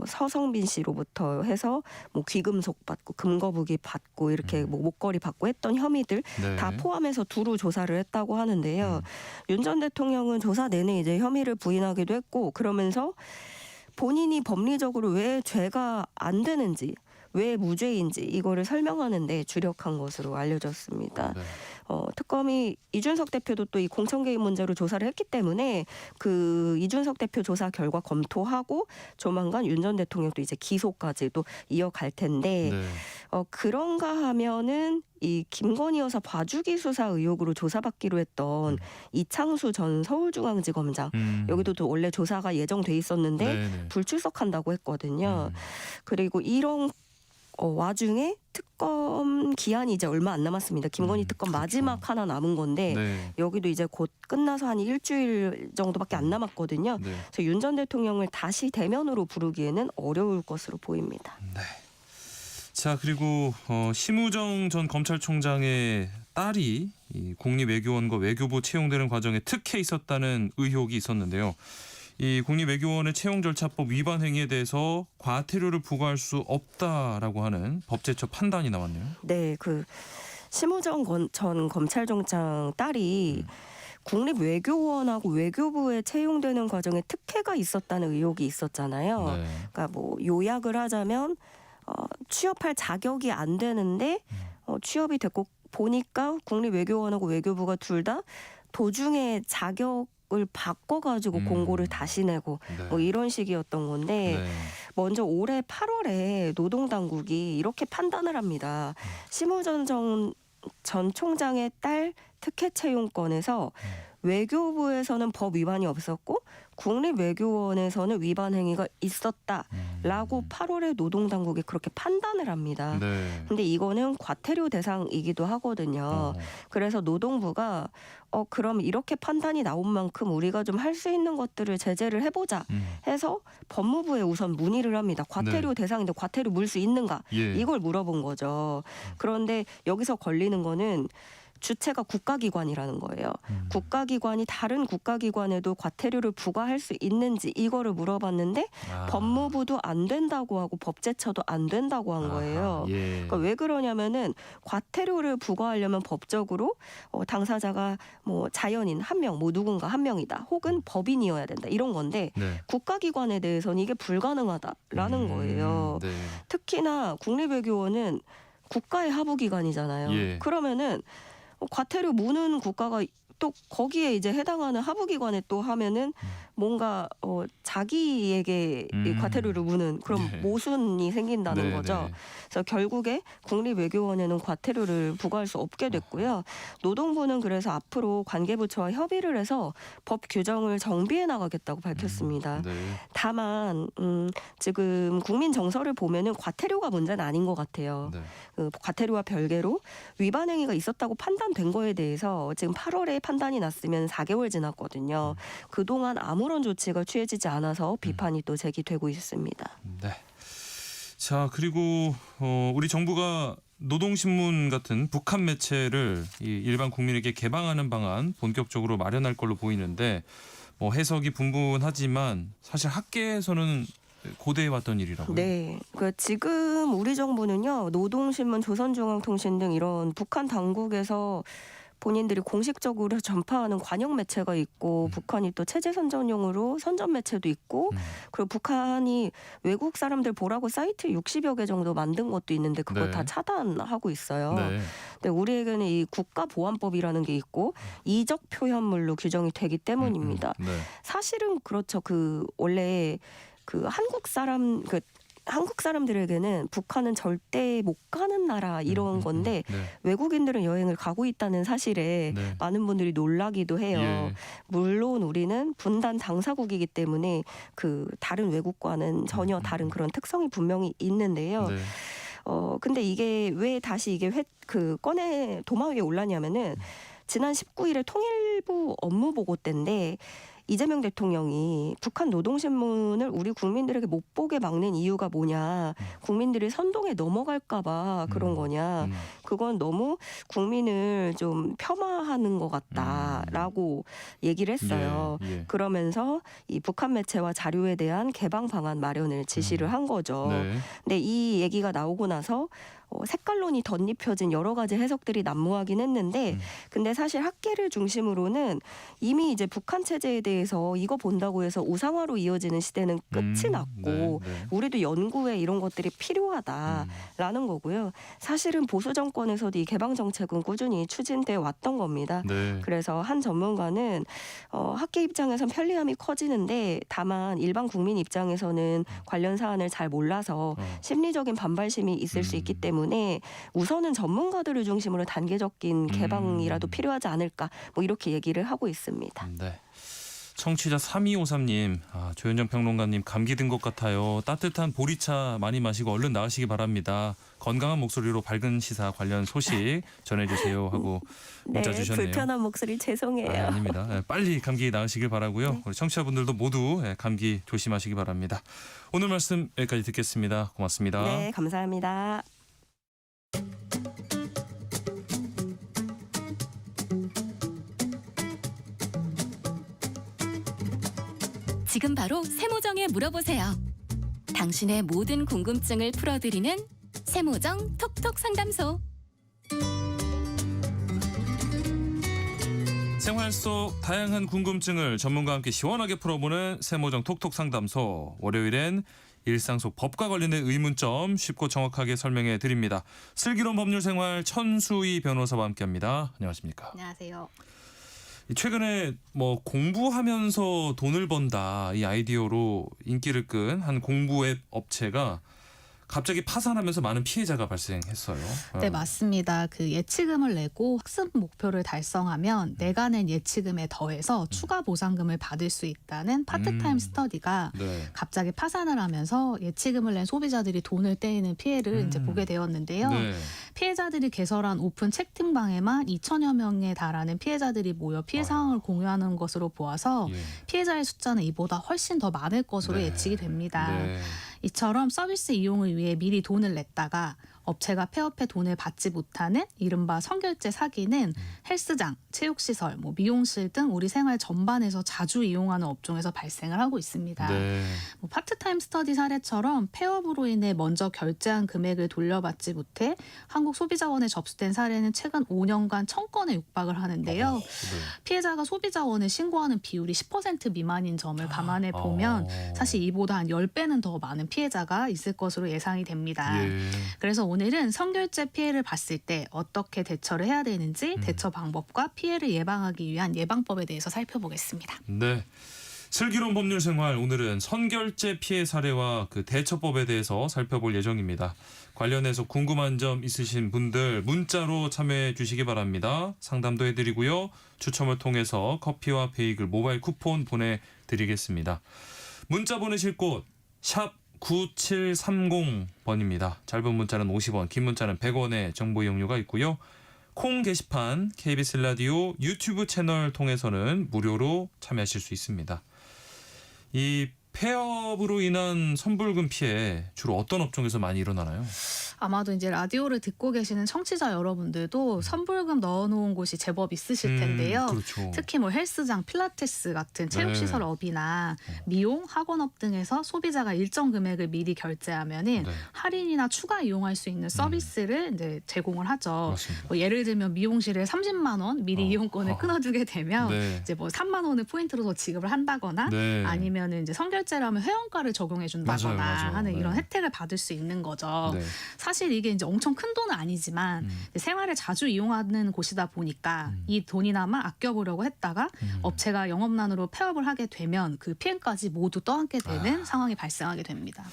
서성빈 씨로부터 해서 뭐 귀금속 받고 금거북이 받고 이렇게 뭐 목걸이 받고 했던 혐의들 다 포함해서 두루 조사를 했다고 하는데요. 윤 전 대통령은 조사 내내 이제 혐의를 부인하기도 했고 그러면서 본인이 법리적으로 왜 죄가 안 되는지 왜 무죄인지 이거를 설명하는 데 주력한 것으로 알려졌습니다. 특검이 이준석 대표도 또 이 공천 개입 문제로 조사를 했기 때문에 그 이준석 대표 조사 결과 검토하고 조만간 윤 전 대통령도 이제 기소까지도 이어갈 텐데 그런가 하면은 이 김건희 여사 봐주기 수사 의혹으로 조사받기로 했던 이창수 전 서울중앙지검장 여기도 또 원래 조사가 예정돼 있었는데 불출석한다고 했거든요. 그리고 이런 와중에 특검 기한이 이제 얼마 안 남았습니다. 김건희 특검 마지막 하나 남은 건데 여기도 이제 곧 끝나서 한 일주일 정도밖에 안 남았거든요. 그래서 윤 전 대통령을 다시 대면으로 부르기에는 어려울 것으로 보입니다. 자, 그리고 심우정 전 검찰총장의 딸이 이 국립외교원과 외교부 채용되는 과정에 특혜 있었다는 의혹이 있었는데요. 이 국립외교원의 채용절차법 위반 행위에 대해서 과태료를 부과할 수 없다라고 하는 법제처 판단이 나왔네요. 네, 그 심우정 전 검찰총장 딸이 국립외교원하고 외교부에 채용되는 과정에 특혜가 있었다는 의혹이 있었잖아요. 그러니까 뭐 요약을 하자면 취업할 자격이 안 되는데 취업이 됐고 보니까 국립외교원하고 외교부가 둘 다 도중에 자격을 바꿔가지고 공고를 다시 내고 뭐 이런 식이었던 건데 먼저 올해 8월에 노동당국이 이렇게 판단을 합니다. 심우정 전 총장의 딸 특혜 채용권에서 외교부에서는 법 위반이 없었고 국립외교원에서는 위반 행위가 있었다라고 8월에 노동당국이 그렇게 판단을 합니다. 근데 이거는 과태료 대상이기도 하거든요. 그래서 노동부가 그럼 이렇게 판단이 나온 만큼 우리가 좀 할 수 있는 것들을 제재를 해보자 해서 법무부에 우선 문의를 합니다. 과태료 대상인데 과태료 물 수 있는가? 이걸 물어본 거죠. 그런데 여기서 걸리는 거는 주체가 국가기관이라는 거예요. 국가기관이 다른 국가기관에도 과태료를 부과할 수 있는지 이거를 물어봤는데 법무부도 안 된다고 하고 법제처도 안 된다고 한 거예요. 그러니까 왜 그러냐면은 과태료를 부과하려면 법적으로 당사자가 뭐 자연인 한 명, 뭐 누군가 한 명이다. 혹은 법인이어야 된다. 이런 건데 국가기관에 대해서는 이게 불가능하다라는 거예요. 특히나 국립외교원은 국가의 하부기관이잖아요. 그러면은 과태료 무는 국가가 또 거기에 이제 해당하는 하부기관에 또 하면은 뭔가 자기에게 이 과태료를 무는 그런 모순이 생긴다는 거죠. 그래서 결국에 국립외교원에는 과태료를 부과할 수 없게 됐고요. 노동부는 그래서 앞으로 관계부처와 협의를 해서 법 규정을 정비해 나가겠다고 밝혔습니다. 다만 지금 국민 정서를 보면은 과태료가 문제는 아닌 것 같아요. 그 과태료와 별개로 위반 행위가 있었다고 판단된 거에 대해서 지금 8월에 판단이 났으면 4개월 지났거든요. 그동안 아무런 조치가 취해지지 않아서 비판이 또 제기되고 있습니다. 자, 그리고 우리 정부가 노동신문 같은 북한 매체를 이 일반 국민에게 개방하는 방안 본격적으로 마련할 걸로 보이는데 뭐 해석이 분분하지만 사실 학계에서는 고대해왔던 일이라고요. 네, 지금 우리 정부는요, 노동신문, 조선중앙통신 등 이런 북한 당국에서 본인들이 공식적으로 전파하는 관영 매체가 있고 북한이 또 체제 선전용으로 선전 매체도 있고 그리고 북한이 외국 사람들 보라고 사이트 60여 개 정도 만든 것도 있는데 그거 네. 다 차단하고 있어요. 네. 근데 우리에게는 이 국가보안법이라는 게 있고 이적 표현물로 규정이 되기 때문입니다. 네. 사실은 그렇죠. 원래 한국 사람들에게는 북한은 절대 못 가는 나라 이런 건데 네. 외국인들은 여행을 가고 있다는 사실에 네. 많은 분들이 놀라기도 해요. 예. 물론 우리는 분단 당사국이기 때문에 다른 외국과는 전혀 다른 그런 특성이 분명히 있는데요. 네. 근데 이게 왜 다시 이게 꺼내 도마 위에 올랐냐면은 지난 19일에 통일부 업무보고 때인데 이재명 대통령이 북한 노동신문을 우리 국민들에게 못 보게 막는 이유가 뭐냐, 국민들이 선동에 넘어갈까 봐 그런 거냐, 그건 너무 국민을 좀 폄하하는 것 같다라고 얘기를 했어요. 예. 그러면서 이 북한 매체와 자료에 대한 개방 방안 마련을 지시를 한 거죠. 네. 근데 이 얘기가 나오고 나서 색깔론이 덧입혀진 여러 가지 해석들이 난무하긴 했는데 근데 사실 학계를 중심으로는 이미 이제 북한 체제에 대해서 이거 본다고 해서 우상화로 이어지는 시대는 끝이 났고 네. 우리도 연구에 이런 것들이 필요하다라는 거고요. 사실은 보수 정권에서도 이 개방 정책은 꾸준히 추진돼 왔던 겁니다. 네. 그래서 한 전문가는 학계 입장에선 편리함이 커지는데 다만 일반 국민 입장에서는 관련 사안을 잘 몰라서 심리적인 반발심이 있을 수 있기 때문에 우선은 전문가들을 중심으로 단계적인 개방이라도 필요하지 않을까 뭐 이렇게 얘기를 하고 있습니다. 네. 청취자 3253님, 조현정 평론가님 감기 든 것 같아요. 따뜻한 보리차 많이 마시고 얼른 나으시기 바랍니다. 건강한 목소리로 밝은 시사 관련 소식 전해주세요 하고 문자 주셨네요. 불편한 목소리 죄송해요. 아닙니다. 빨리 감기 나으시길 바라고요. 우리 청취자분들도 모두 감기 조심하시기 바랍니다. 오늘 말씀 여기까지 듣겠습니다. 고맙습니다. 네, 감사합니다. 지금 바로 세모정에 물어보세요. 당신의 모든 궁금증을 풀어드리는 세모정 톡톡 상담소. 생활 속 다양한 궁금증을 전문가와 함께 시원하게 풀어보는 세모정 톡톡 상담소. 월요일엔 일상 속 법과 관련된 의문점 쉽고 정확하게 설명해 드립니다. 슬기로운 법률 생활 천수희 변호사와 함께합니다. 안녕하십니까? 안녕하세요. 최근에 뭐 공부하면서 돈을 번다 이 아이디어로 인기를 끈 한 공부 앱 업체가 갑자기 파산하면서 많은 피해자가 발생했어요. 네, 맞습니다. 예치금을 내고 학습 목표를 달성하면 내가 낸 예치금에 더해서 추가 보상금을 받을 수 있다는 파트타임 스터디가 네. 갑자기 파산을 하면서 예치금을 낸 소비자들이 돈을 떼이는 피해를 이제 보게 되었는데요. 네. 피해자들이 개설한 오픈 채팅방에만 2천여 명에 달하는 피해자들이 모여 피해 상황을 공유하는 것으로 보아서 피해자의 숫자는 이보다 훨씬 더 많을 것으로 예측이 됩니다. 네. 이처럼 서비스 이용을 위해 미리 돈을 냈다가 업체가 폐업해 돈을 받지 못하는 이른바 선결제 사기는 헬스장, 체육시설, 미용실 등 우리 생활 전반에서 자주 이용하는 업종에서 발생을 하고 있습니다. 네. 파트타임 스터디 사례처럼 폐업으로 인해 먼저 결제한 금액을 돌려받지 못해 한국소비자원에 접수된 사례는 최근 5년간 1000건에 육박을 하는데요. 피해자가 소비자원에 신고하는 비율이 10% 미만인 점을 감안해 보면 사실 이보다 한 10배는 더 많은 피해자가 있을 것으로 예상이 됩니다. 그래서 오늘은 선결제 피해를 봤을 때 어떻게 대처를 해야 되는지 대처 방법과 피해를 예방하기 위한 예방법에 대해서 살펴보겠습니다. 네. 슬기로운 법률 생활 오늘은 선결제 피해 사례와 대처법에 대해서 살펴볼 예정입니다. 관련해서 궁금한 점 있으신 분들 문자로 참여해 주시기 바랍니다. 상담도 해드리고요. 추첨을 통해서 커피와 베이글 모바일 쿠폰 보내드리겠습니다. 문자 보내실 곳 샵 9730번입니다. 짧은 문자는 50원, 긴 문자는 100원의 정보 이용료가 있고요. 콩 게시판 KBS 라디오 유튜브 채널 통해서는 무료로 참여하실 수 있습니다. 이 폐업으로 인한 선불금 피해 주로 어떤 업종에서 많이 일어나나요? 아마도 이제 라디오를 듣고 계시는 청취자 여러분들도 선불금 넣어놓은 곳이 제법 있으실 텐데요. 그렇죠. 특히 뭐 헬스장, 필라테스 같은 체육시설업이나 미용, 학원업 등에서 소비자가 일정 금액을 미리 결제하면은 할인이나 추가 이용할 수 있는 서비스를 이제 제공을 하죠. 뭐 예를 들면 미용실에 30만 원 미리 이용권을 끊어두게 되면 이제 뭐 3만 원을 포인트로 더 지급을 한다거나 아니면은 이제 선결제를 하면 회원가를 적용해 준다거나 하는 이런 혜택을 받을 수 있는 거죠. 사실 이게 이제 엄청 큰 돈은 아니지만 생활에 자주 이용하는 곳이다 보니까 이 돈이나마 아껴보려고 했다가 업체가 영업난으로 폐업을 하게 되면 그 피해까지 모두 떠안게 되는 상황이 발생하게 됩니다.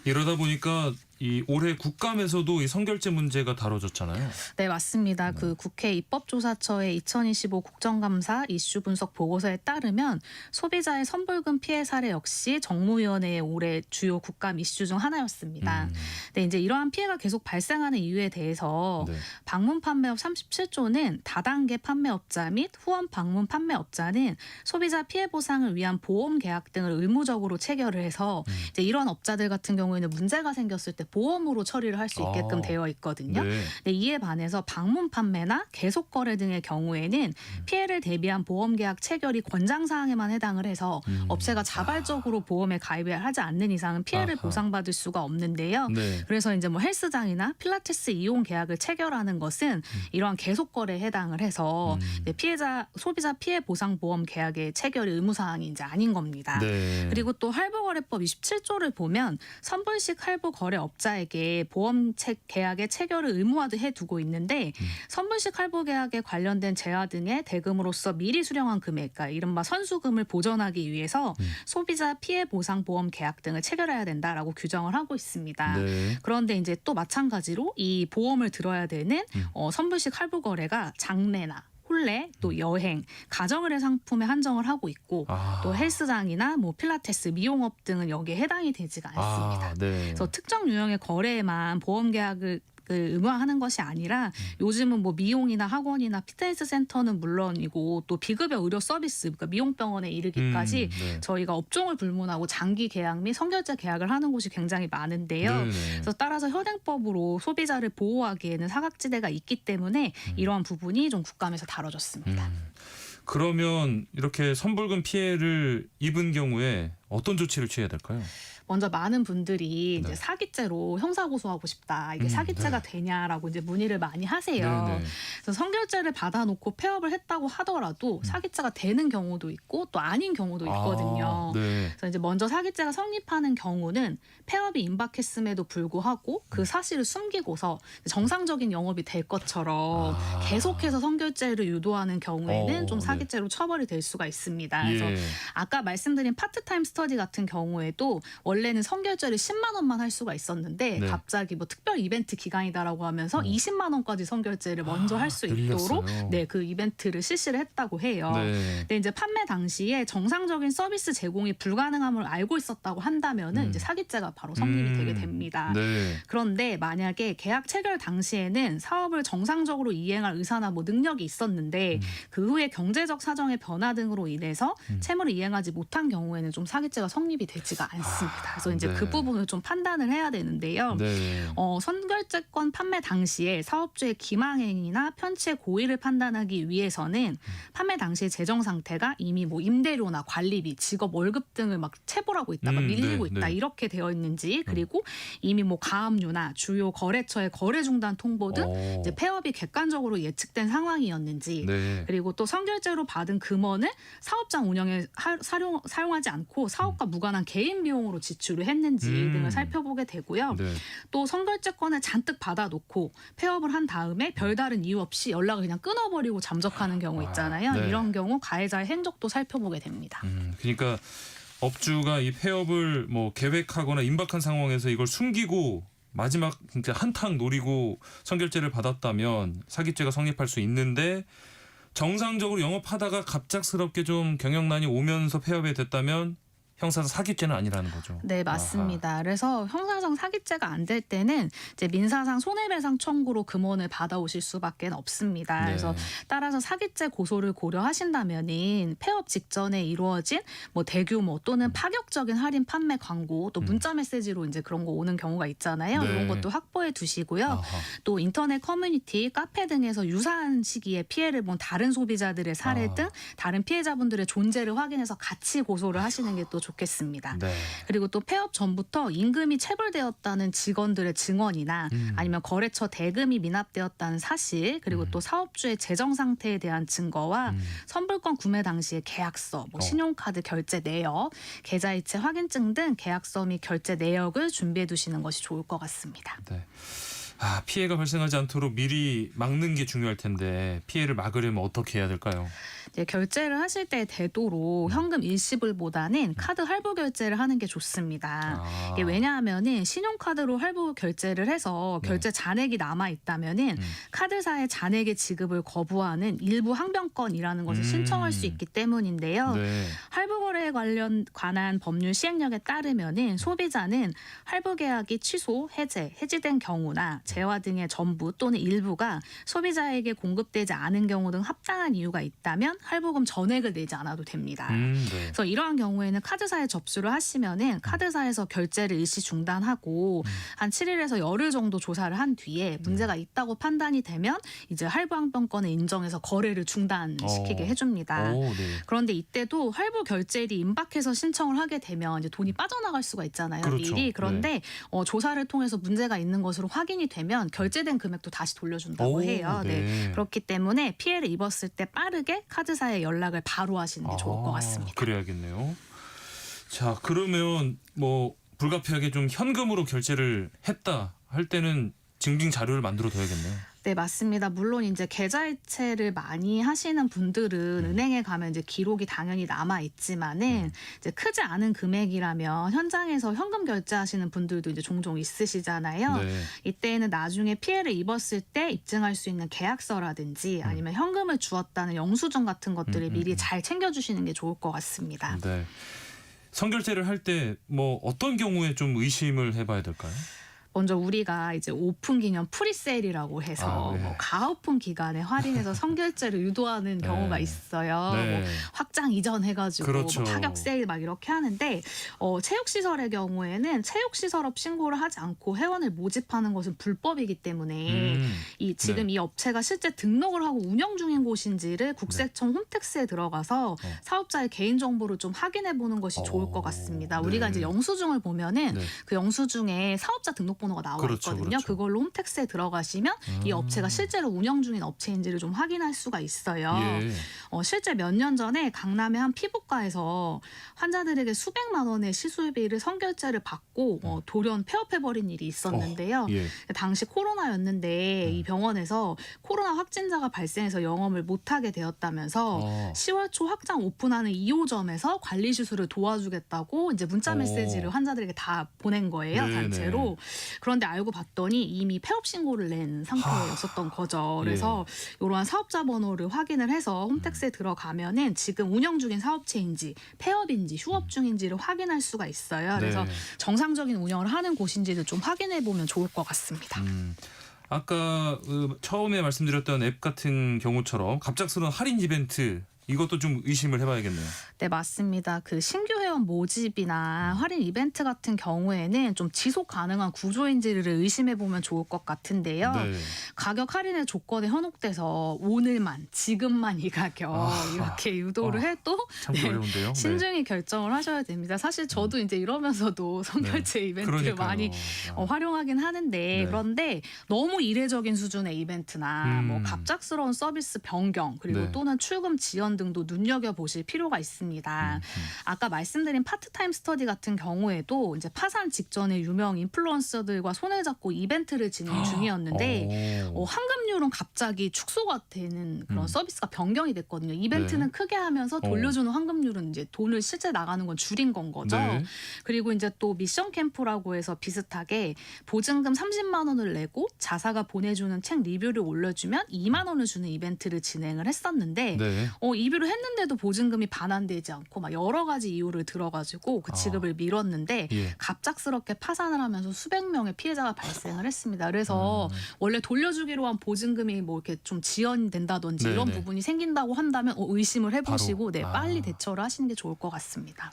이러다 보니까 이 올해 국감에서도 이 선결제 문제가 다뤄졌잖아요. 네, 맞습니다. 그 국회 입법조사처의 2025 국정감사 이슈 분석 보고서에 따르면 소비자의 선불금 피해 사례 역시 정무위원회의 올해 주요 국감 이슈 중 하나였습니다. 근데 이제 이러한 피해가 계속 발생하는 이유에 대해서 방문 판매업 37조는 다단계 판매업자 및 후원 방문 판매업자는 소비자 피해 보상을 위한 보험 계약 등을 의무적으로 체결을 해서 이제 이런 업자들 같은 경우에는 문제가 생겼을 때 보험으로 처리를 할 수 있게끔 되어 있거든요. 근데 이에 반해서 방문 판매나 계속 거래 등의 경우에는 피해를 대비한 보험 계약 체결이 권장 사항에만 해당을 해서 업체가 자발적으로 보험에 가입을 하지 않는 이상은 피해를 보상받을 수가 없는데요. 그래서 이제 뭐 헬스장이나 필라테스 이용 계약을 체결하는 것은 이러한 계속 거래에 해당을 해서 소비자 피해 보상 보험 계약의 체결이 의무 사항이 이제 아닌 겁니다. 그리고 또 할부거래법 27조를 보면 선불식 할부 거래 업자에게 보험 계약의 체결을 의무화해 두고 있는데 선불식 할부 계약에 관련된 재화 등의 대금으로서 미리 수령한 금액, 그러니까 이른바 선수금을 보전하기 위해서 소비자 피해 보상 보험 계약 등을 체결해야 된다라고 규정을 하고 있습니다. 그런데 이제 또 마찬가지로 이 보험을 들어야 되는 선불식 할부 거래가 장례나 홀레, 또 여행, 가정의뢰 상품에 한정을 하고 있고 또 헬스장이나 뭐 필라테스, 미용업 등은 여기에 해당이 되지가 않습니다. 그래서 특정 유형의 거래에만 보험 계약을 의무화하는 것이 아니라 요즘은 뭐 미용이나 학원이나 피트니스 센터는 물론이고 또 비급여 의료 서비스, 그러니까 미용병원에 이르기까지 저희가 업종을 불문하고 장기 계약 및 선결제 계약을 하는 곳이 굉장히 많은데요. 그래서 따라서 현행법으로 소비자를 보호하기에는 사각지대가 있기 때문에 이러한 부분이 좀 국감에서 다뤄졌습니다. 그러면 이렇게 선불금 피해를 입은 경우에 어떤 조치를 취해야 될까요? 먼저 많은 분들이 이제 사기죄로 형사고소하고 싶다. 이게 사기죄가 되냐라고 이제 문의를 많이 하세요. 그래서 선결제를 받아놓고 폐업을 했다고 하더라도 사기죄가 되는 경우도 있고 또 아닌 경우도 있거든요. 그래서 이제 먼저 사기죄가 성립하는 경우는 폐업이 임박했음에도 불구하고 그 사실을 숨기고서 정상적인 영업이 될 것처럼 계속해서 선결제를 유도하는 경우에는 좀 사기죄로 처벌이 될 수가 있습니다. 그래서 아까 말씀드린 파트타임 스터디 같은 경우에도 원래는 선결제를 10만 원만 할 수가 있었는데 갑자기 뭐 특별 이벤트 기간이다라고 하면서 20만 원까지 선결제를 먼저 할 수 있도록 그 이벤트를 실시를 했다고 해요. 근데 이제 판매 당시에 정상적인 서비스 제공이 불가능함을 알고 있었다고 한다면은 이제 사기죄가 바로 성립이 되게 됩니다. 그런데 만약에 계약 체결 당시에는 사업을 정상적으로 이행할 의사나 뭐 능력이 있었는데 그 후에 경제적 사정의 변화 등으로 인해서 채무를 이행하지 못한 경우에는 좀 사기죄가 성립이 되지가 않습니다. 그래서 이제 그 부분을 좀 판단을 해야 되는데요. 선결제권 판매 당시에 사업주의 기망행위나 편취의 고의를 판단하기 위해서는 판매 당시의 재정 상태가 이미 뭐 임대료나 관리비, 직업 월급 등을 막 체불하고 있다가 밀리고 있다 이렇게 되어 있는지, 그리고 이미 뭐 가압류나 주요 거래처의 거래 중단 통보 등 이제 폐업이 객관적으로 예측된 상황이었는지, 그리고 또 선결제로 받은 금원을 사업장 운영에 사용하지 않고 사업과 무관한 개인 비용으로 지출을 했는지 등을 살펴보게 되고요. 또 선결제권을 잔뜩 받아놓고 폐업을 한 다음에 별다른 이유 없이 연락을 그냥 끊어버리고 잠적하는 경우 있잖아요. 이런 경우 가해자의 행적도 살펴보게 됩니다. 그러니까 업주가 이 폐업을 뭐 계획하거나 임박한 상황에서 이걸 숨기고 마지막 진짜 한탕 노리고 선결제를 받았다면 사기죄가 성립할 수 있는데, 정상적으로 영업하다가 갑작스럽게 좀 경영난이 오면서 폐업이 됐다면 형사상 사기죄는 아니라는 거죠. 네, 맞습니다. 그래서 형사상 사기죄가 안 될 때는 이제 민사상 손해배상 청구로 금원을 받아오실 수밖에 없습니다. 네. 그래서 따라서 사기죄 고소를 고려하신다면은 폐업 직전에 이루어진 뭐 대규모 또는 파격적인 할인 판매 광고 또 문자 메시지로 이제 그런 거 오는 경우가 있잖아요. 네. 이런 것도 확보해 두시고요. 아하. 또 인터넷 커뮤니티, 카페 등에서 유사한 시기에 피해를 본 다른 소비자들의 사례 등 다른 피해자분들의 존재를 확인해서 같이 고소를 하시는 게 또 좋겠습니다. 네. 그리고 또 폐업 전부터 임금이 체불되었다는 직원들의 증언이나 아니면 거래처 대금이 미납되었다는 사실 그리고 또 사업주의 재정 상태에 대한 증거와 선불권 구매 당시의 계약서, 뭐 신용카드 결제 내역, 계좌이체 확인증 등 계약서 및 결제 내역을 준비해 두시는 것이 좋을 것 같습니다. 네. 피해가 발생하지 않도록 미리 막는 게 중요할 텐데 피해를 막으려면 어떻게 해야 될까요? 이제 결제를 하실 때 되도록 현금 일시불보다는 카드 할부 결제를 하는 게 좋습니다. 이게 왜냐하면은 신용카드로 할부 결제를 해서 결제 잔액이 남아 있다면은 카드사의 잔액의 지급을 거부하는 일부 항변권이라는 것을 신청할 수 있기 때문인데요. 네. 할부 거래에 관한 법률 시행령에 따르면은 소비자는 할부 계약이 취소, 해지된 경우나 재화 등의 전부 또는 일부가 소비자에게 공급되지 않은 경우 등 합당한 이유가 있다면 할부금 전액을 내지 않아도 됩니다. 네. 그래서 이러한 경우에는 카드사에 접수를 하시면은 카드사에서 결제를 일시 중단하고 한 7일에서 열흘 정도 조사를 한 뒤에 문제가 있다고 판단이 되면 이제 할부 항변권을 인정해서 거래를 중단시키게 해줍니다. 네. 그런데 이때도 할부 결제일이 임박해서 신청을 하게 되면 이제 돈이 빠져나갈 수가 있잖아요. 그렇죠. 미리. 그런데 조사를 통해서 문제가 있는 것으로 확인이 되면 결제된 금액도 다시 돌려준다고 해요. 네. 그렇기 때문에 피해를 입었을 때 빠르게 카드사에 연락을 바로 하시는 게 좋을 것 같습니다. 그래야겠네요. 자, 그러면 뭐 불가피하게 좀 현금으로 결제를 했다 할 때는 증빙 자료를 만들어 둬야겠네요. 네, 맞습니다. 물론 이제 계좌이체를 많이 하시는 분들은 은행에 가면 이제 기록이 당연히 남아 있지만은 이제 크지 않은 금액이라면 현장에서 현금 결제하시는 분들도 이제 종종 있으시잖아요. 네. 이때는 나중에 피해를 입었을 때 입증할 수 있는 계약서라든지 아니면 현금을 주었다는 영수증 같은 것들을 미리 잘 챙겨주시는 게 좋을 것 같습니다. 네. 선결제를 할 때 뭐 어떤 경우에 좀 의심을 해봐야 될까요? 먼저 우리가 이제 오픈 기념 프리세일이라고 해서 뭐 가오픈 기간에 할인해서 선결제를 유도하는 경우가 있어요. 네. 뭐 확장 이전 해가지고 그렇죠. 뭐 파격 세일 막 이렇게 하는데 체육시설의 경우에는 체육시설업 신고를 하지 않고 회원을 모집하는 것은 불법이기 때문에 지금 이 업체가 실제 등록을 하고 운영 중인 곳인지를 국세청 홈택스에 들어가서 사업자의 개인 정보를 좀 확인해 보는 것이 좋을 것 같습니다. 우리가 이제 영수증을 보면은 그 영수증에 사업자 등록번호가 나와 있거든요. 그렇죠. 그걸로 홈택스에 들어가시면 이 업체가 실제로 운영 중인 업체인지를 좀 확인할 수가 있어요. 실제 몇 년 전에 강남의 한 피부과에서 환자들에게 수백만 원의 시술비를 선결제를 받고 돌연 폐업해버린 일이 있었는데요. 당시 코로나였는데 이 병원에서 코로나 확진자가 발생해서 영업을 못하게 되었다면서 10월 초 확장 오픈하는 2호점에서 관리 시술을 도와주겠다고 이제 문자 메시지를 환자들에게 다 보낸 거예요. 단체로. 그런데 알고 봤더니 이미 폐업 신고를 낸 상태였었던 거죠. 그래서 이러한 사업자 번호를 확인을 해서 홈택스에 들어가면은 지금 운영 중인 사업체인지 폐업인지 휴업 중인지를 확인할 수가 있어요. 그래서 정상적인 운영을 하는 곳인지를 좀 확인해 보면 좋을 것 같습니다. 아까 처음에 말씀드렸던 앱 같은 경우처럼 갑작스러운 할인 이벤트 이것도 좀 의심을 해봐야겠네요. 네, 맞습니다. 그 신규 회원 모집이나 할인 이벤트 같은 경우에는 좀 지속 가능한 구조인지를 의심해 보면 좋을 것 같은데요. 가격 할인의 조건에 현혹돼서 오늘만, 지금만 이 가격 이렇게 유도를 해도 참 어려운데요. 신중히 결정을 하셔야 됩니다. 사실 저도 이제 이러면서도 선결제 이벤트를 많이 활용하긴 하는데 그런데 너무 이례적인 수준의 이벤트나 뭐 갑작스러운 서비스 변경 그리고 또는 출금 지연 등도 눈여겨보실 필요가 있습니다. 아까 말씀드린 파트타임 스터디 같은 경우에도 이제 파산 직전에 유명 인플루언서들과 손을 잡고 이벤트를 진행 중이었는데 환급률은 갑자기 축소가 되는 그런 서비스가 변경이 됐거든요. 이벤트는 크게 하면서 돌려주는 환급률은 이제 돈을 실제 나가는 건 줄인 건 거죠. 그리고 이제 또 미션 캠프라고 해서 비슷하게 보증금 30만 원을 내고 자사가 보내주는 책 리뷰를 올려주면 2만 원을 주는 이벤트를 진행을 했었는데 이비를 했는데도 보증금이 반환돼 되지 않고 막 여러 가지 이유를 들어가지고 그 지급을 미뤘는데 예. 갑작스럽게 파산을 하면서 수백 명의 피해자가 발생을 했습니다. 그래서 원래 돌려주기로 한 보증금이 뭐 이렇게 좀 지연된다든지 네네. 이런 부분이 생긴다고 한다면 의심을 해보시고 바로. 빨리 대처를 하시는 게 좋을 것 같습니다.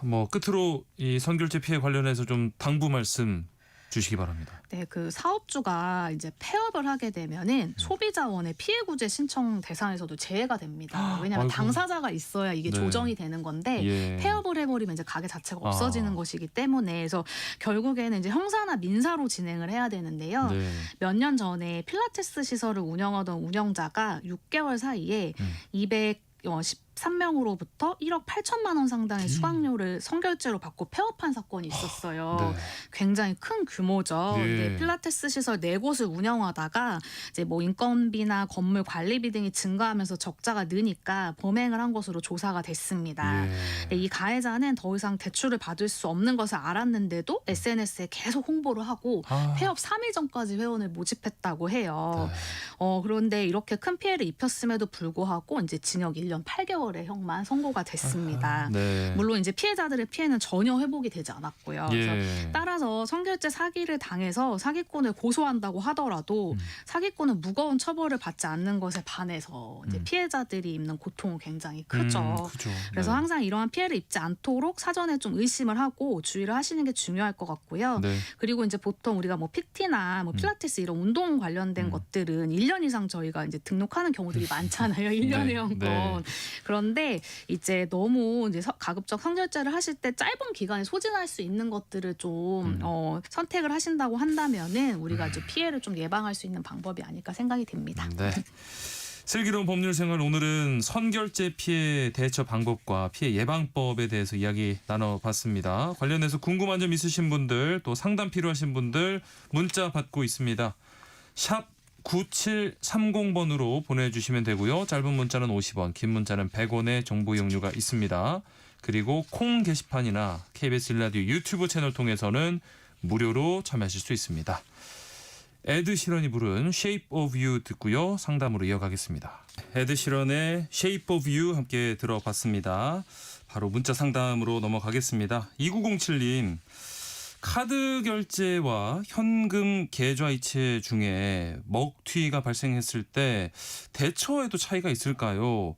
뭐 끝으로 이 선결제 피해 관련해서 좀 당부 말씀 주시기 바랍니다. 네, 그 사업주가 이제 폐업을 하게 되면은 소비자원의 피해 구제 신청 대상에서도 제외가 됩니다. 왜냐하면 아이고. 당사자가 있어야 이게 네. 조정이 되는 건데 예. 폐업을 해버리면 이제 가게 자체가 없어지는 것이기 때문에 그래서 결국에는 이제 형사나 민사로 진행을 해야 되는데요. 네. 몇 년 전에 필라테스 시설을 운영하던 운영자가 6개월 사이에 213명으로부터 1억 8천만 원 상당의 수강료를 선결제로 받고 폐업한 사건이 있었어요. 네. 굉장히 큰 규모죠. 예. 근데 필라테스 시설 4곳을 운영하다가 이제 뭐 인건비나 건물 관리비 등이 증가하면서 적자가 느니까 범행을 한 것으로 조사가 됐습니다. 예. 근데 이 가해자는 더 이상 대출을 받을 수 없는 것을 알았는데도 SNS에 계속 홍보를 하고 폐업 3일 전까지 회원을 모집했다고 해요. 그런데 이렇게 큰 피해를 입혔음에도 불구하고 이제 징역 1년 8개월의 형만 선고가 됐습니다. 네. 물론 이제 피해자들의 피해는 전혀 회복이 되지 않았고요. 예. 그래서 따라서 선결제 사기를 당해서 사기꾼을 고소한다고 하더라도 사기꾼은 무거운 처벌을 받지 않는 것에 반해서 이제 피해자들이 입는 고통은 굉장히 크죠. 그죠. 그래서 네. 항상 이러한 피해를 입지 않도록 사전에 좀 의심을 하고 주의를 하시는 게 중요할 것 같고요. 네. 그리고 이제 보통 우리가 뭐 PT나 뭐 필라테스 이런 운동 관련된 것들은 1년 이상 저희가 이제 등록하는 경우들이 많잖아요. 1년의 네. 연건. 네. 그런데 이제 너무 이제 가급적 선결제를 하실 때 짧은 기간에 소진할 수 있는 것들을 좀 선택을 하신다고 한다면은 우리가 이제 피해를 좀 예방할 수 있는 방법이 아닐까 생각이 됩니다. 네. 슬기로운 법률생활 오늘은 선결제 피해 대처 방법과 피해 예방법에 대해서 이야기 나눠봤습니다. 관련해서 궁금한 점 있으신 분들 또 상담 필요하신 분들 문자 받고 있습니다. 샵 9730번으로 보내주시면 되고요. 짧은 문자는 50원, 긴 문자는 100원의 정보 이용료가 있습니다. 그리고 콩 게시판이나 KBS 1라디오 유튜브 채널 통해서는 무료로 참여하실 수 있습니다. 에드 시런이 부른 Shape of You 듣고요. 상담으로 이어가겠습니다. 에드 시런의 Shape of You 함께 들어봤습니다. 바로 문자 상담으로 넘어가겠습니다. 2907님. 카드 결제와 현금 계좌 이체 중에 먹튀가 발생했을 때 대처에도 차이가 있을까요?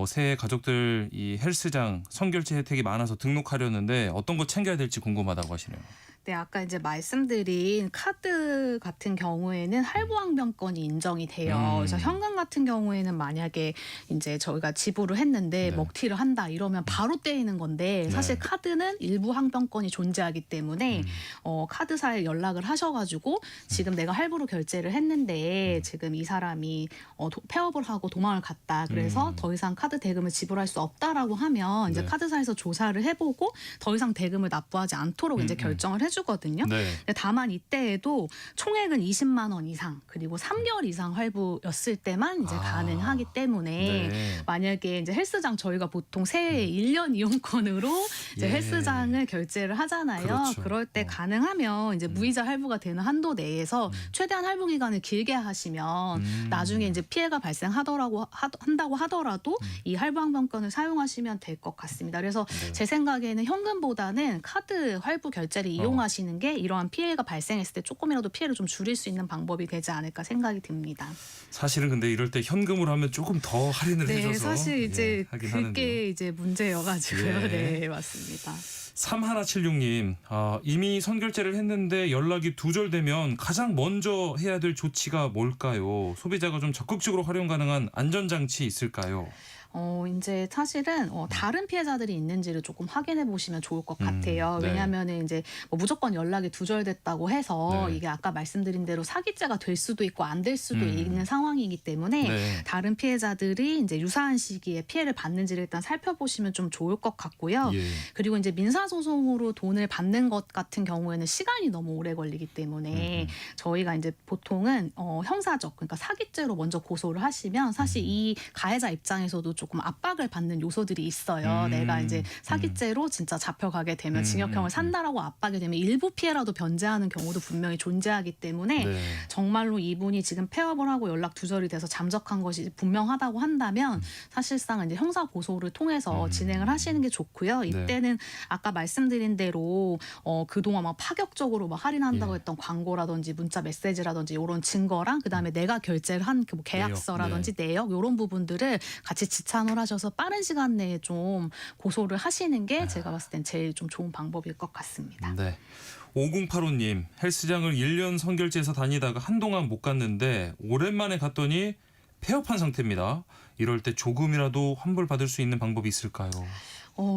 새해 가족들 이 헬스장 선결제 혜택이 많아서 등록하려는데 어떤 거 챙겨야 될지 궁금하다고 하시네요. 네, 아까 이제 말씀드린 카드 같은 경우에는 할부항변권이 인정이 돼요. 그래서 현금 같은 경우에는 만약에 이제 저희가 지불을 했는데 먹튀를 한다 이러면 바로 떼이는 건데 사실 카드는 일부 항변권이 존재하기 때문에 카드사에 연락을 하셔가지고 지금 내가 할부로 결제를 했는데 지금 이 사람이 폐업을 하고 도망을 갔다. 그래서 더 이상 카드 대금을 지불할 수 없다라고 하면 이제 카드사에서 조사를 해보고 더 이상 대금을 납부하지 않도록 이제 결정을 해주거든요. 네. 다만 이때에도 총액은 20만 원 이상 그리고 3개월 이상 할부였을 때만 이제 가능하기 때문에 네. 만약에 이제 헬스장 저희가 보통 새해 1년 이용권으로 이제 예. 헬스장을 결제를 하잖아요. 그렇죠. 그럴 때 가능하면 이제 무이자 할부가 되는 한도 내에서 최대한 할부 기간을 길게 하시면 나중에 이제 피해가 발생하더라고 한다고 하더라도 이 할부 항변권을 사용하시면 될 것 같습니다. 그래서 제 생각에는 현금보다는 카드 할부 결제를 이용하시는 게 이러한 피해가 발생했을 때 조금이라도 피해를 좀 줄일 수 있는 방법이 되지 않을까 생각이 듭니다. 사실은 근데 이럴 때 현금으로 하면 조금 더 할인을 네, 해줘서 사실 이제 하긴 그게 하는데요. 이제 문제여가지고요. 예. 네, 맞습니다. 3176님, 이미 선결제를 했는데 연락이 두절되면 가장 먼저 해야 될 조치가 뭘까요? 소비자가 좀 적극적으로 활용 가능한 안전장치 있을까요? 이제 사실은 다른 피해자들이 있는지를 조금 확인해 보시면 좋을 것 같아요. 네. 왜냐하면 이제 뭐 무조건 연락이 두절됐다고 해서 네. 이게 아까 말씀드린 대로 사기죄가 될 수도 있고 안 될 수도 있는 상황이기 때문에 네. 다른 피해자들이 이제 유사한 시기에 피해를 받는지를 일단 살펴보시면 좀 좋을 것 같고요. 예. 그리고 이제 민사소송으로 돈을 받는 것 같은 경우에는 시간이 너무 오래 걸리기 때문에 저희가 이제 보통은 형사적 그러니까 사기죄로 먼저 고소를 하시면 사실 이 가해자 입장에서도 조금 압박을 받는 요소들이 있어요. 내가 이제 사기죄로 진짜 잡혀가게 되면 징역형을 산다라고 압박이 되면 일부 피해라도 변제하는 경우도 분명히 존재하기 때문에 네. 정말로 이분이 지금 폐업을 하고 연락 두절이 돼서 잠적한 것이 분명하다고 한다면 사실상 이제 형사 고소를 통해서 진행을 하시는 게 좋고요. 이때는 아까 말씀드린 대로 그동안 막 파격적으로 막 할인한다고 했던 광고라든지 문자 메시지라든지 이런 증거랑 그다음에 내가 결제를 한 그 계약서라든지 내역 이런 부분들을 같이 지참을 하셔서 빠른 시간 내에 좀 고소를 하시는 게 제가 봤을 땐 제일 좀 좋은 방법일 것 같습니다. 네. 5085님, 헬스장을 1년 선결제해서 다니다가 한동안 못 갔는데 오랜만에 갔더니 폐업한 상태입니다. 이럴 때 조금이라도 환불받을 수 있는 방법이 있을까요?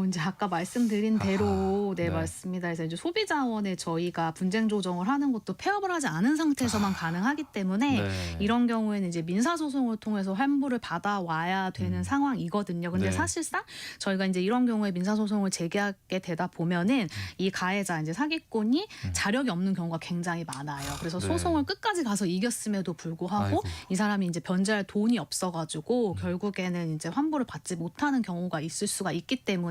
이제 아까 말씀드린 대로 네, 맞습니다. 그래서 이제 소비자원에 저희가 분쟁 조정을 하는 것도 폐업을 하지 않은 상태에서만 가능하기 때문에 이런 경우에는 이제 민사 소송을 통해서 환불을 받아와야 되는 상황이거든요. 근데 사실상 저희가 이제 이런 경우에 민사 소송을 제기하게 되다 보면은 이 가해자 이제 사기꾼이 자력이 없는 경우가 굉장히 많아요. 그래서 소송을 끝까지 가서 이겼음에도 불구하고 이 사람이 이제 변제할 돈이 없어가지고 결국에는 이제 환불을 받지 못하는 경우가 있을 수가 있기 때문에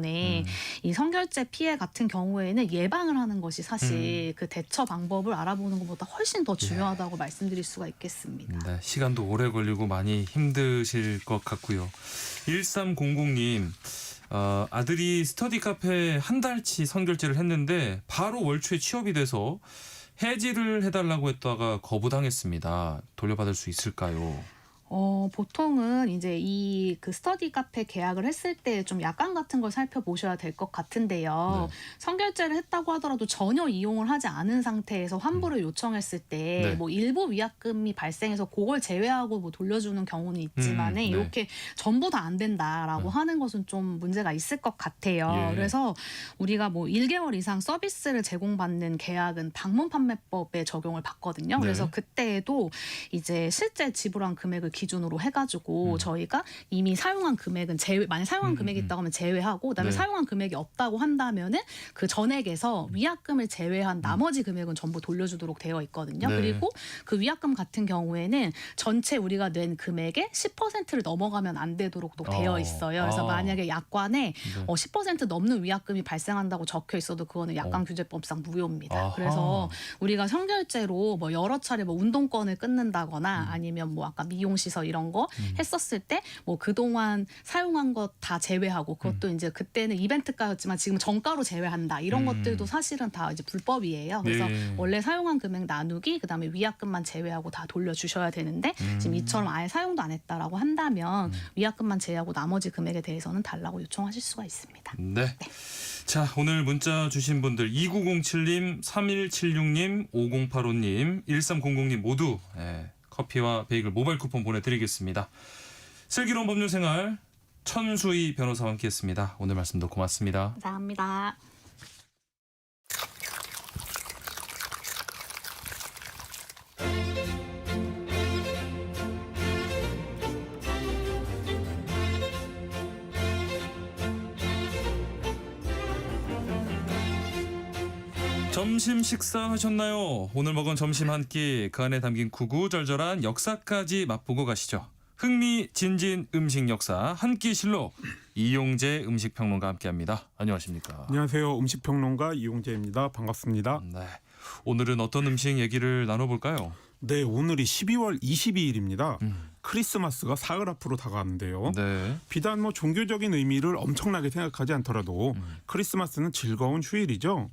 이 선결제 피해 같은 경우에는 예방을 하는 것이 사실 그 대처 방법을 알아보는 것보다 훨씬 더 중요하다고 말씀드릴 수가 있겠습니다. 네, 시간도 오래 걸리고 많이 힘드실 것 같고요. 1300님, 아들이 스터디 카페 한 달치 선결제를 했는데 바로 월초에 취업이 돼서 해지를 해달라고 했다가 거부당했습니다. 돌려받을 수 있을까요? 보통은 이제 이 그 스터디 카페 계약을 했을 때 좀 약관 같은 걸 살펴보셔야 될 것 같은데요. 선결제를 했다고 하더라도 전혀 이용을 하지 않은 상태에서 환불을 요청했을 때 뭐 일부 위약금이 발생해서 그걸 제외하고 뭐 돌려주는 경우는 있지만은 이렇게 전부 다 안 된다라고 하는 것은 좀 문제가 있을 것 같아요. 그래서 우리가 뭐 1개월 이상 서비스를 제공받는 계약은 방문 판매법에 적용을 받거든요. 그래서 그때에도 이제 실제 지불한 금액을 기준으로 해가지고 저희가 이미 사용한 금액은 만약 사용한 금액이 있다고 하면 제외하고 그다음에 사용한 금액이 없다고 한다면은 그 전액에서 위약금을 제외한 나머지 금액은 전부 돌려주도록 되어 있거든요. 그리고 그 위약금 같은 경우에는 전체 우리가 낸 금액의 10%를 넘어가면 안 되도록도 되어 있어요. 그래서 만약에 약관에 10% 넘는 위약금이 발생한다고 적혀 있어도 그거는 약관규제법상 무효입니다. 그래서 우리가 선결제로 뭐 여러 차례 뭐 운동권을 끊는다거나 아니면 뭐 아까 미용시설 이런 거 했었을 때 뭐 그동안 사용한 것 다 제외하고 그것도 이제 그때는 이벤트가였지만 지금 정가로 제외한다 이런 것들도 사실은 다 이제 불법이에요. 그래서 원래 사용한 금액 나누기 그다음에 위약금만 제외하고 다 돌려주셔야 되는데 지금 이처럼 아예 사용도 안 했다라고 한다면 위약금만 제외하고 나머지 금액에 대해서는 달라고 요청하실 수가 있습니다. 네. 자, 오늘 문자 주신 분들 2907님, 3176님, 5085님, 1300님 모두 커피와 베이글 모바일 쿠폰 보내드리겠습니다. 슬기로운 법률생활 천수희 변호사와 함께했습니다. 오늘 말씀도 고맙습니다. 감사합니다. 점심 식사하셨나요? 오늘 먹은 점심 한 끼 그 안에 담긴 구구절절한 역사까지 맛보고 가시죠. 흥미진진 음식 역사 한 끼 실록 이용재 음식평론가 함께합니다. 안녕하십니까? 안녕하세요. 음식평론가 이용재입니다. 반갑습니다. 네. 오늘은 어떤 음식 얘기를 나눠볼까요? 네, 오늘이 12월 22일입니다. 크리스마스가 사흘 앞으로 다가왔는데요. 비단 뭐 종교적인 의미를 엄청나게 생각하지 않더라도 크리스마스는 즐거운 휴일이죠.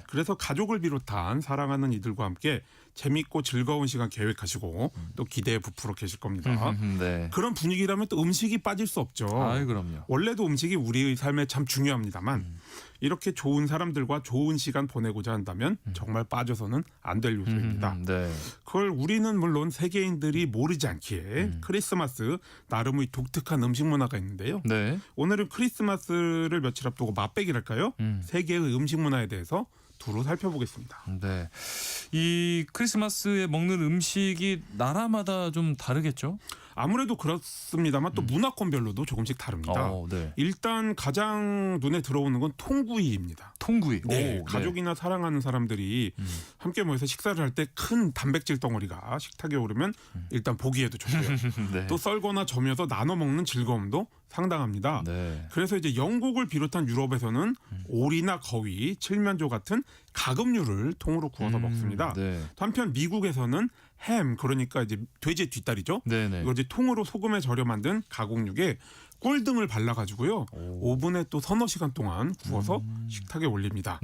그래서 가족을 비롯한 사랑하는 이들과 함께 재밌고 즐거운 시간 계획하시고 또 기대에 부풀어 계실 겁니다. 그런 분위기라면 또 음식이 빠질 수 없죠. 그럼요. 원래도 음식이 우리의 삶에 참 중요합니다만 이렇게 좋은 사람들과 좋은 시간 보내고자 한다면 정말 빠져서는 안 될 요소입니다. 그걸 우리는 물론 세계인들이 모르지 않기에 크리스마스 나름의 독특한 음식 문화가 있는데요. 오늘은 크리스마스를 며칠 앞두고 맛배기랄까요? 세계의 음식 문화에 대해서 두루 살펴보겠습니다. 이 크리스마스에 먹는 음식이 나라마다 좀 다르겠죠? 아무래도 그렇습니다만 또 문화권별로도 조금씩 다릅니다. 일단 가장 눈에 들어오는 건 통구이입니다. 통구이. 네, 가족이나 사랑하는 사람들이 함께 모여서 식사를 할 때 큰 단백질 덩어리가 식탁에 오르면 일단 보기에도 좋고요. 또 썰거나 저며서 나눠 먹는 즐거움도 상당합니다. 그래서 이제 영국을 비롯한 유럽에서는 오리나 거위, 칠면조 같은 가금류를 통으로 구워서 먹습니다. 한편 미국에서는 햄, 그러니까 이제 돼지의 뒷다리죠. 이걸 이제 통으로 소금에 절여 만든 가공육에 꿀 등을 발라가지고요. 오븐에 또 서너 시간 동안 구워서 식탁에 올립니다.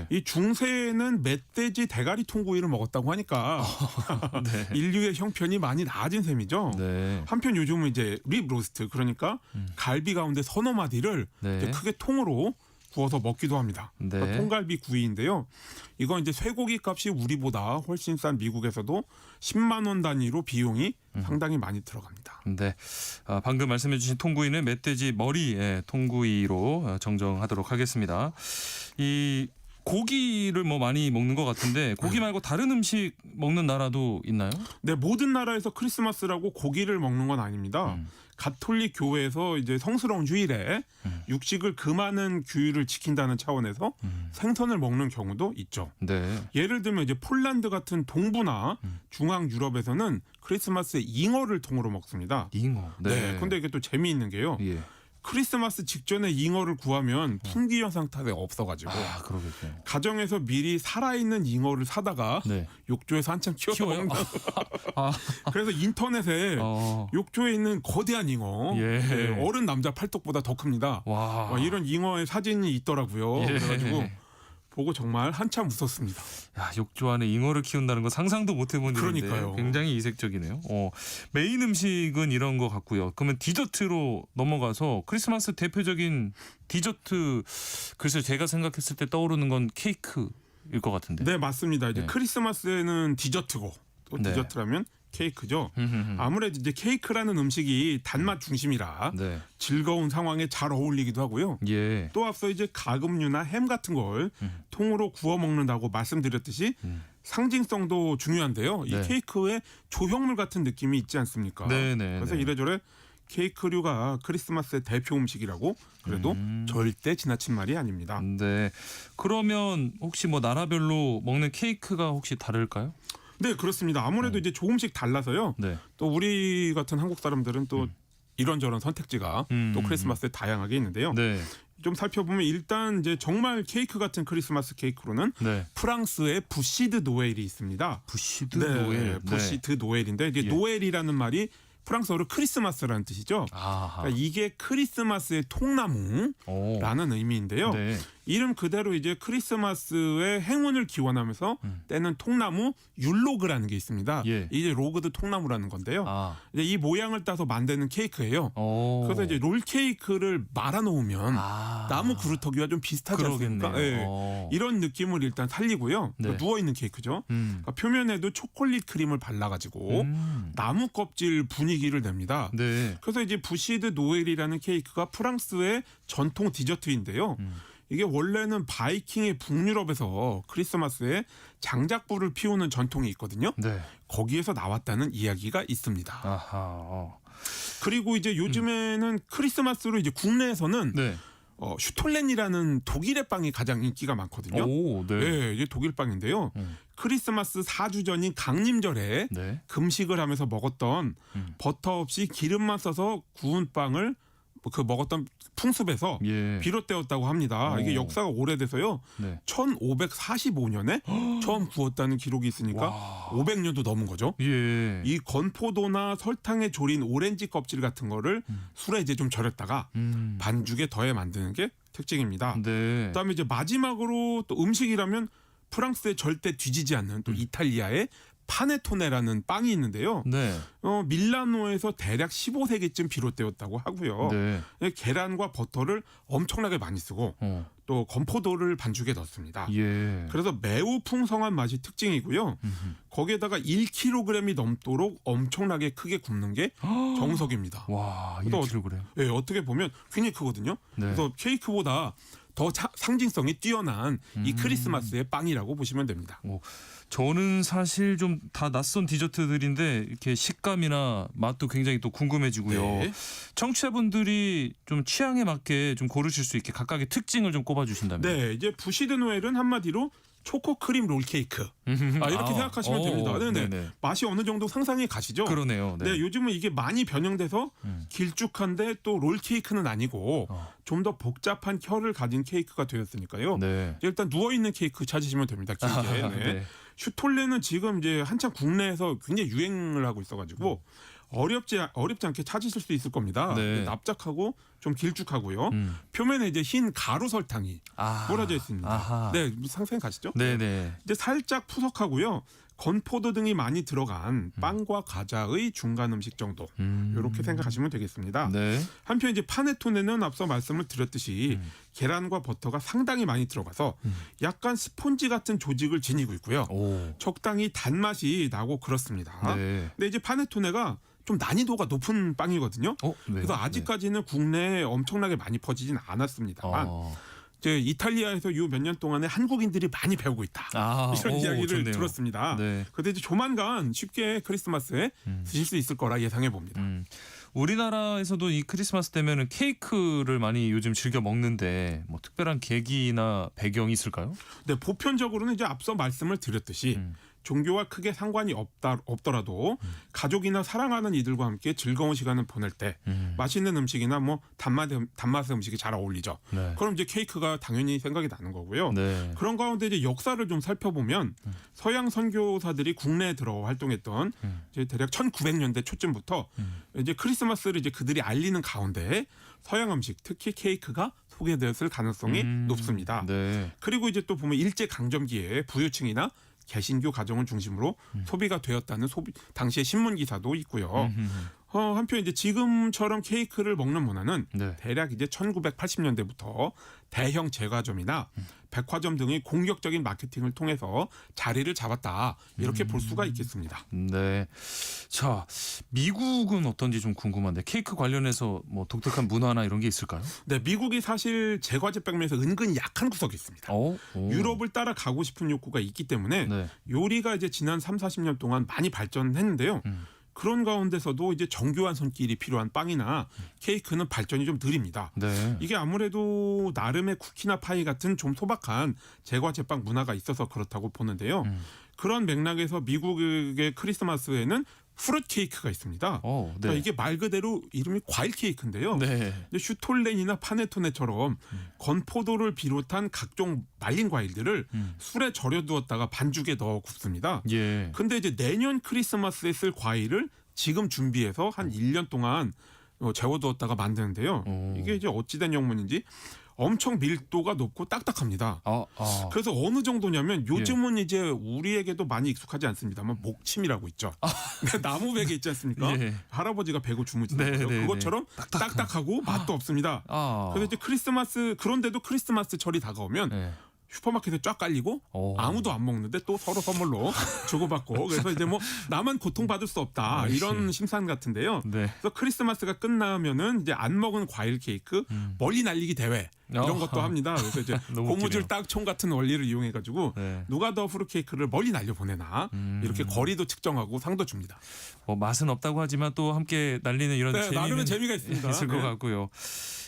이 중세에는 멧돼지 대가리 통구이를 먹었다고 하니까 인류의 형편이 많이 나아진 셈이죠. 한편 요즘은 이제 립 로스트, 그러니까 갈비 가운데 서너 마디를 이제 크게 통으로 구워서 먹기도 합니다. 그러니까 통갈비 구이인데요. 이건 이제 쇠고기 값이 우리보다 훨씬 싼 미국에서도 10만 원 단위로 비용이 상당히 많이 들어갑니다. 네, 방금 말씀해주신 통구이는 멧돼지 머리의 통구이로 정정하도록 하겠습니다. 이 고기를 뭐 많이 먹는 것 같은데 고기 말고 다른 음식 먹는 나라도 있나요? 네, 모든 나라에서 크리스마스라고 고기를 먹는 건 아닙니다. 가톨릭 교회에서 이제 성스러운 휴일에 육식을 금하는 규율을 지킨다는 차원에서 생선을 먹는 경우도 있죠. 예를 들면 이제 폴란드 같은 동부나 중앙 유럽에서는 크리스마스에 잉어를 통으로 먹습니다. 잉어. 네. 근데 이게 또 재미있는 게요. 크리스마스 직전에 잉어를 구하면 품귀 현상 탓에 없어가지고 그러겠죠. 가정에서 미리 살아있는 잉어를 사다가 욕조에서 한참 키워서 먹는 그래서 인터넷에 욕조에 있는 거대한 잉어, 어른 남자 팔뚝보다 더 큽니다. 이런 잉어의 사진이 있더라고요. 그래가지고 보고 정말 한참 웃었습니다. 야, 욕조 안에 잉어를 키운다는 거 상상도 못 해본 일인데 그러니까요. 굉장히 이색적이네요. 메인 음식은 이런 거 같고요. 그러면 디저트로 넘어가서 크리스마스 대표적인 디저트, 글쎄 제가 생각했을 때 떠오르는 건 케이크일 것 같은데. 네, 맞습니다. 이제 크리스마스에는 디저트고 또 디저트라면 케이크죠. 아무래도 이제 케이크라는 음식이 단맛 중심이라 즐거운 상황에 잘 어울리기도 하고요. 또 앞서 이제 가금류나 햄 같은 걸 통으로 구워 먹는다고 말씀드렸듯이 상징성도 중요한데요. 이 케이크에 조형물 같은 느낌이 있지 않습니까? 그래서 이래저래 케이크류가 크리스마스의 대표 음식이라고 그래도 절대 지나친 말이 아닙니다. 네. 그러면 혹시 뭐 나라별로 먹는 케이크가 혹시 다를까요? 네, 그렇습니다. 아무래도 이제 조금씩 달라서요. 또 우리 같은 한국 사람들은 또 이런저런 선택지가 또 크리스마스에 다양하게 있는데요. 좀 살펴보면 일단 이제 정말 케이크 같은 크리스마스 케이크로는 프랑스의 부시드 노엘이 있습니다. 부시드 노엘. 부시드 노엘인데 이게 노엘이라는 말이 프랑스어로 크리스마스라는 뜻이죠. 그러니까 이게 크리스마스의 통나무라는 의미인데요. 이름 그대로 이제 크리스마스의 행운을 기원하면서 떼는 통나무 율로그라는 게 있습니다. 이제 로그도 통나무라는 건데요. 이제 이 모양을 따서 만드는 케이크예요. 그래서 이제 롤 케이크를 말아놓으면 나무 그루터기와 좀 비슷하지 않습니까? 이런 느낌을 일단 살리고요. 누워 있는 케이크죠. 그러니까 표면에도 초콜릿 크림을 발라가지고 나무 껍질 분위기를 냅니다. 그래서 이제 부시드 노엘이라는 케이크가 프랑스의 전통 디저트인데요. 이게 원래는 바이킹의 북유럽에서 크리스마스에 장작불을 피우는 전통이 있거든요. 거기에서 나왔다는 이야기가 있습니다. 그리고 이제 요즘에는 크리스마스로 이제 국내에서는 슈톨렌이라는 독일의 빵이 가장 인기가 많거든요. 이제 독일 빵인데요. 크리스마스 4주 전인 강림절에 금식을 하면서 먹었던 버터 없이 기름만 써서 구운 빵을 먹었던 풍습에서 비롯되었다고 합니다. 이게 역사가 오래돼서요. 1545년에 처음 구웠다는 기록이 있으니까 500년도 넘은 거죠. 이 건포도나 설탕에 졸인 오렌지 껍질 같은 거를 술에 이제 좀 절였다가 반죽에 더해 만드는 게 특징입니다. 그다음에 이제 마지막으로 또 음식이라면 프랑스에 절대 뒤지지 않는 또 이탈리아의 파네토네라는 빵이 있는데요. 밀라노에서 대략 15세기쯤 비롯되었다고 하고요. 계란과 버터를 엄청나게 많이 쓰고 또 건포도를 반죽에 넣습니다. 그래서 매우 풍성한 맛이 특징이고요. 거기에다가 1kg이 넘도록 엄청나게 크게 굽는 게 정석입니다. 와, 1kg. 어떻게 보면 굉장히 크거든요. 그래서 케이크보다 더 상징성이 뛰어난 이 크리스마스의 빵이라고 보시면 됩니다. 저는 사실 좀 다 낯선 디저트들인데 이렇게 식감이나 맛도 굉장히 또 궁금해지고요. 네. 청취자분들이 좀 취향에 맞게 좀 고르실 수 있게 각각의 특징을 좀 꼽아주신다면. 네, 이제 부시드 노엘은 한마디로 초코 크림 롤 케이크. 이렇게 생각하시면 됩니다. 네네. 맛이 어느 정도 상상이 가시죠? 그러네요. 네. 요즘은 이게 많이 변형돼서 길쭉한데 또 롤 케이크는 아니고 좀 더 복잡한 결을 가진 케이크가 되었으니까요. 네. 일단 누워 있는 케이크 찾으시면 됩니다. 길게. 네. 슈톨레는 지금 이제 한참 국내에서 굉장히 유행을 하고 있어가지고 어렵지 않게 찾으실 수 있을 겁니다. 네. 납작하고 좀 길쭉하고요. 표면에 이제 흰 가루 설탕이 뿌려져 있습니다. 네, 상상이 가시죠? 네네. 이제 살짝 푸석하고요. 건포도 등이 많이 들어간 빵과 과자의 중간 음식 정도 이렇게 생각하시면 되겠습니다. 네. 한편 이제 파네토네는 앞서 말씀을 드렸듯이 계란과 버터가 상당히 많이 들어가서 약간 스폰지 같은 조직을 지니고 있고요. 적당히 단맛이 나고 그렇습니다. 네. 근데 이제 파네토네가 좀 난이도가 높은 빵이거든요. 네. 그래서 아직까지는 국내에 엄청나게 많이 퍼지진 않았습니다만 이탈리아에서 요 몇 년 동안에 한국인들이 많이 배우고 있다. 이런 이야기를 좋네요. 들었습니다. 네. 그런데 이제 조만간 쉽게 크리스마스에 드실 수 있을 거라 예상해 봅니다. 우리나라에서도 이 크리스마스 되면은 케이크를 많이 요즘 즐겨 먹는데 뭐 특별한 계기나 배경이 있을까요? 네, 보편적으로는 이제 앞서 말씀을 드렸듯이 종교와 크게 상관이 없더라도 가족이나 사랑하는 이들과 함께 즐거운 시간을 보낼 때 맛있는 음식이나 뭐 단맛의 음식이 잘 어울리죠. 네. 그럼 이제 케이크가 당연히 생각이 나는 거고요. 네. 그런 가운데 이제 역사를 좀 살펴보면 서양 선교사들이 국내에 들어 활동했던 이제 대략 1900년대 초쯤부터 이제 크리스마스를 이제 그들이 알리는 가운데 서양 음식, 특히 케이크가 소개되었을 가능성이 높습니다. 네. 그리고 이제 또 보면 일제 강점기에 부유층이나 개신교 가정을 중심으로 소비가 되었다는 당시의 신문 기사도 있고요. 한편 이제 지금처럼 케이크를 먹는 문화는 대략 이제 1980년대부터 대형 제과점이나 백화점 등의 공격적인 마케팅을 통해서 자리를 잡았다. 이렇게 볼 수가 있겠습니다. 네. 자, 미국은 어떤지 좀 궁금한데 케이크 관련해서 뭐 독특한 문화나 이런 게 있을까요? 네, 미국이 사실 제과제 백면에서 은근히 약한 구석이 있습니다. 유럽을 따라가고 싶은 욕구가 있기 때문에 요리가 이제 지난 30-40년 동안 많이 발전했는데요. 그런 가운데서도 이제 정교한 손길이 필요한 빵이나 케이크는 발전이 좀 느립니다. 네. 이게 아무래도 나름의 쿠키나 파이 같은 좀 소박한 제과제빵 문화가 있어서 그렇다고 보는데요. 그런 맥락에서 미국의 크리스마스에는 프루트 케이크가 있습니다. 그러니까 이게 말 그대로 이름이 과일 케이크인데요. 네. 슈톨렌이나 파네토네처럼 건포도를 비롯한 각종 말린 과일들을 술에 절여두었다가 반죽에 넣어 굽습니다. 예. 근데 이제 내년 크리스마스에 쓸 과일을 지금 준비해서 한 1년 동안 재워두었다가 만드는데요. 이게 이제 어찌된 영문인지 엄청 밀도가 높고 딱딱합니다. 그래서 어느 정도냐면 요즘은 이제 우리에게도 많이 익숙하지 않습니다만 목침이라고 있죠. 나무 베개 있지 않습니까? 예. 할아버지가 베고 주무시는 거 그것처럼 딱딱하고 맛도 없습니다. 그래서 이제 그런데도 크리스마스철이 다가오면 슈퍼마켓에 쫙 깔리고 아무도 안 먹는데 또 서로 선물로 주고받고 그래서 이제 뭐 나만 고통받을 수 없다 이런 심산 같은데요. 그래서 크리스마스가 끝나면은 이제 안 먹은 과일 케이크 멀리 날리기 대회 이런 것도 합니다. 그래서 이제 고무줄 딱총 같은 원리를 이용해가지고 누가 더 프루트 케이크를 멀리 날려 보내나 이렇게 거리도 측정하고 상도 줍니다. 뭐 맛은 없다고 하지만 또 함께 날리는 이런 나름의 재미가 있습니다. 있을 것 같고요.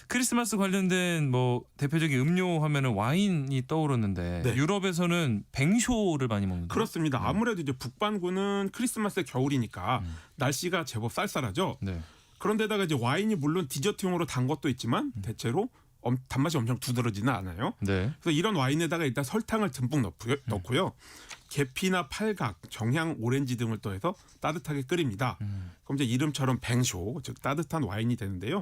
크리스마스 관련된 뭐 대표적인 음료 하면은 와인이 떠오르는데 유럽에서는 뱅쇼를 많이 먹는데 그렇습니다. 아무래도 이제 북반구는 크리스마스에 겨울이니까 날씨가 제법 쌀쌀하죠. 그런데다가 이제 와인이 물론 디저트용으로 단 것도 있지만 대체로 단맛이 엄청 두드러지는 않아요. 그래서 이런 와인에다가 일단 설탕을 듬뿍 넣고요. 계피나 팔각, 정향 오렌지 등을 더해서 따뜻하게 끓입니다. 그럼 이제 이름처럼 뱅쇼, 즉 따뜻한 와인이 되는데요.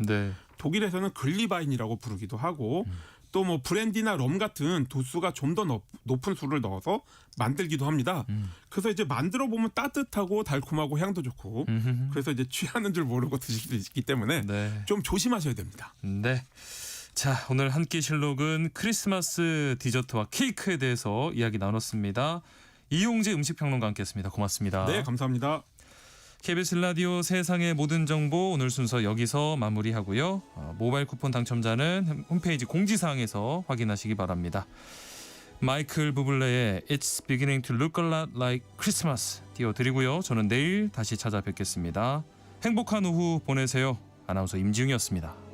독일에서는 글리바인이라고 부르기도 하고 또 뭐 브랜디나 럼 같은 도수가 좀 더 높은 술을 넣어서 만들기도 합니다. 그래서 이제 만들어 보면 따뜻하고 달콤하고 향도 좋고 그래서 이제 취하는 줄 모르고 드실 수 있기 때문에 좀 조심하셔야 됩니다. 네. 자, 오늘 한 끼 실록은 크리스마스 디저트와 케이크에 대해서 이야기 나눴습니다. 이용재 음식평론가 함께했습니다. 고맙습니다. 네, 감사합니다. KBS 라디오 세상의 모든 정보 오늘 순서 여기서 마무리하고요. 모바일 쿠폰 당첨자는 홈페이지 공지사항에서 확인하시기 바랍니다. 마이클 부블레의 It's beginning to look a lot like Christmas 띄워드리고요. 저는 내일 다시 찾아뵙겠습니다. 행복한 오후 보내세요. 아나운서 임지웅이었습니다.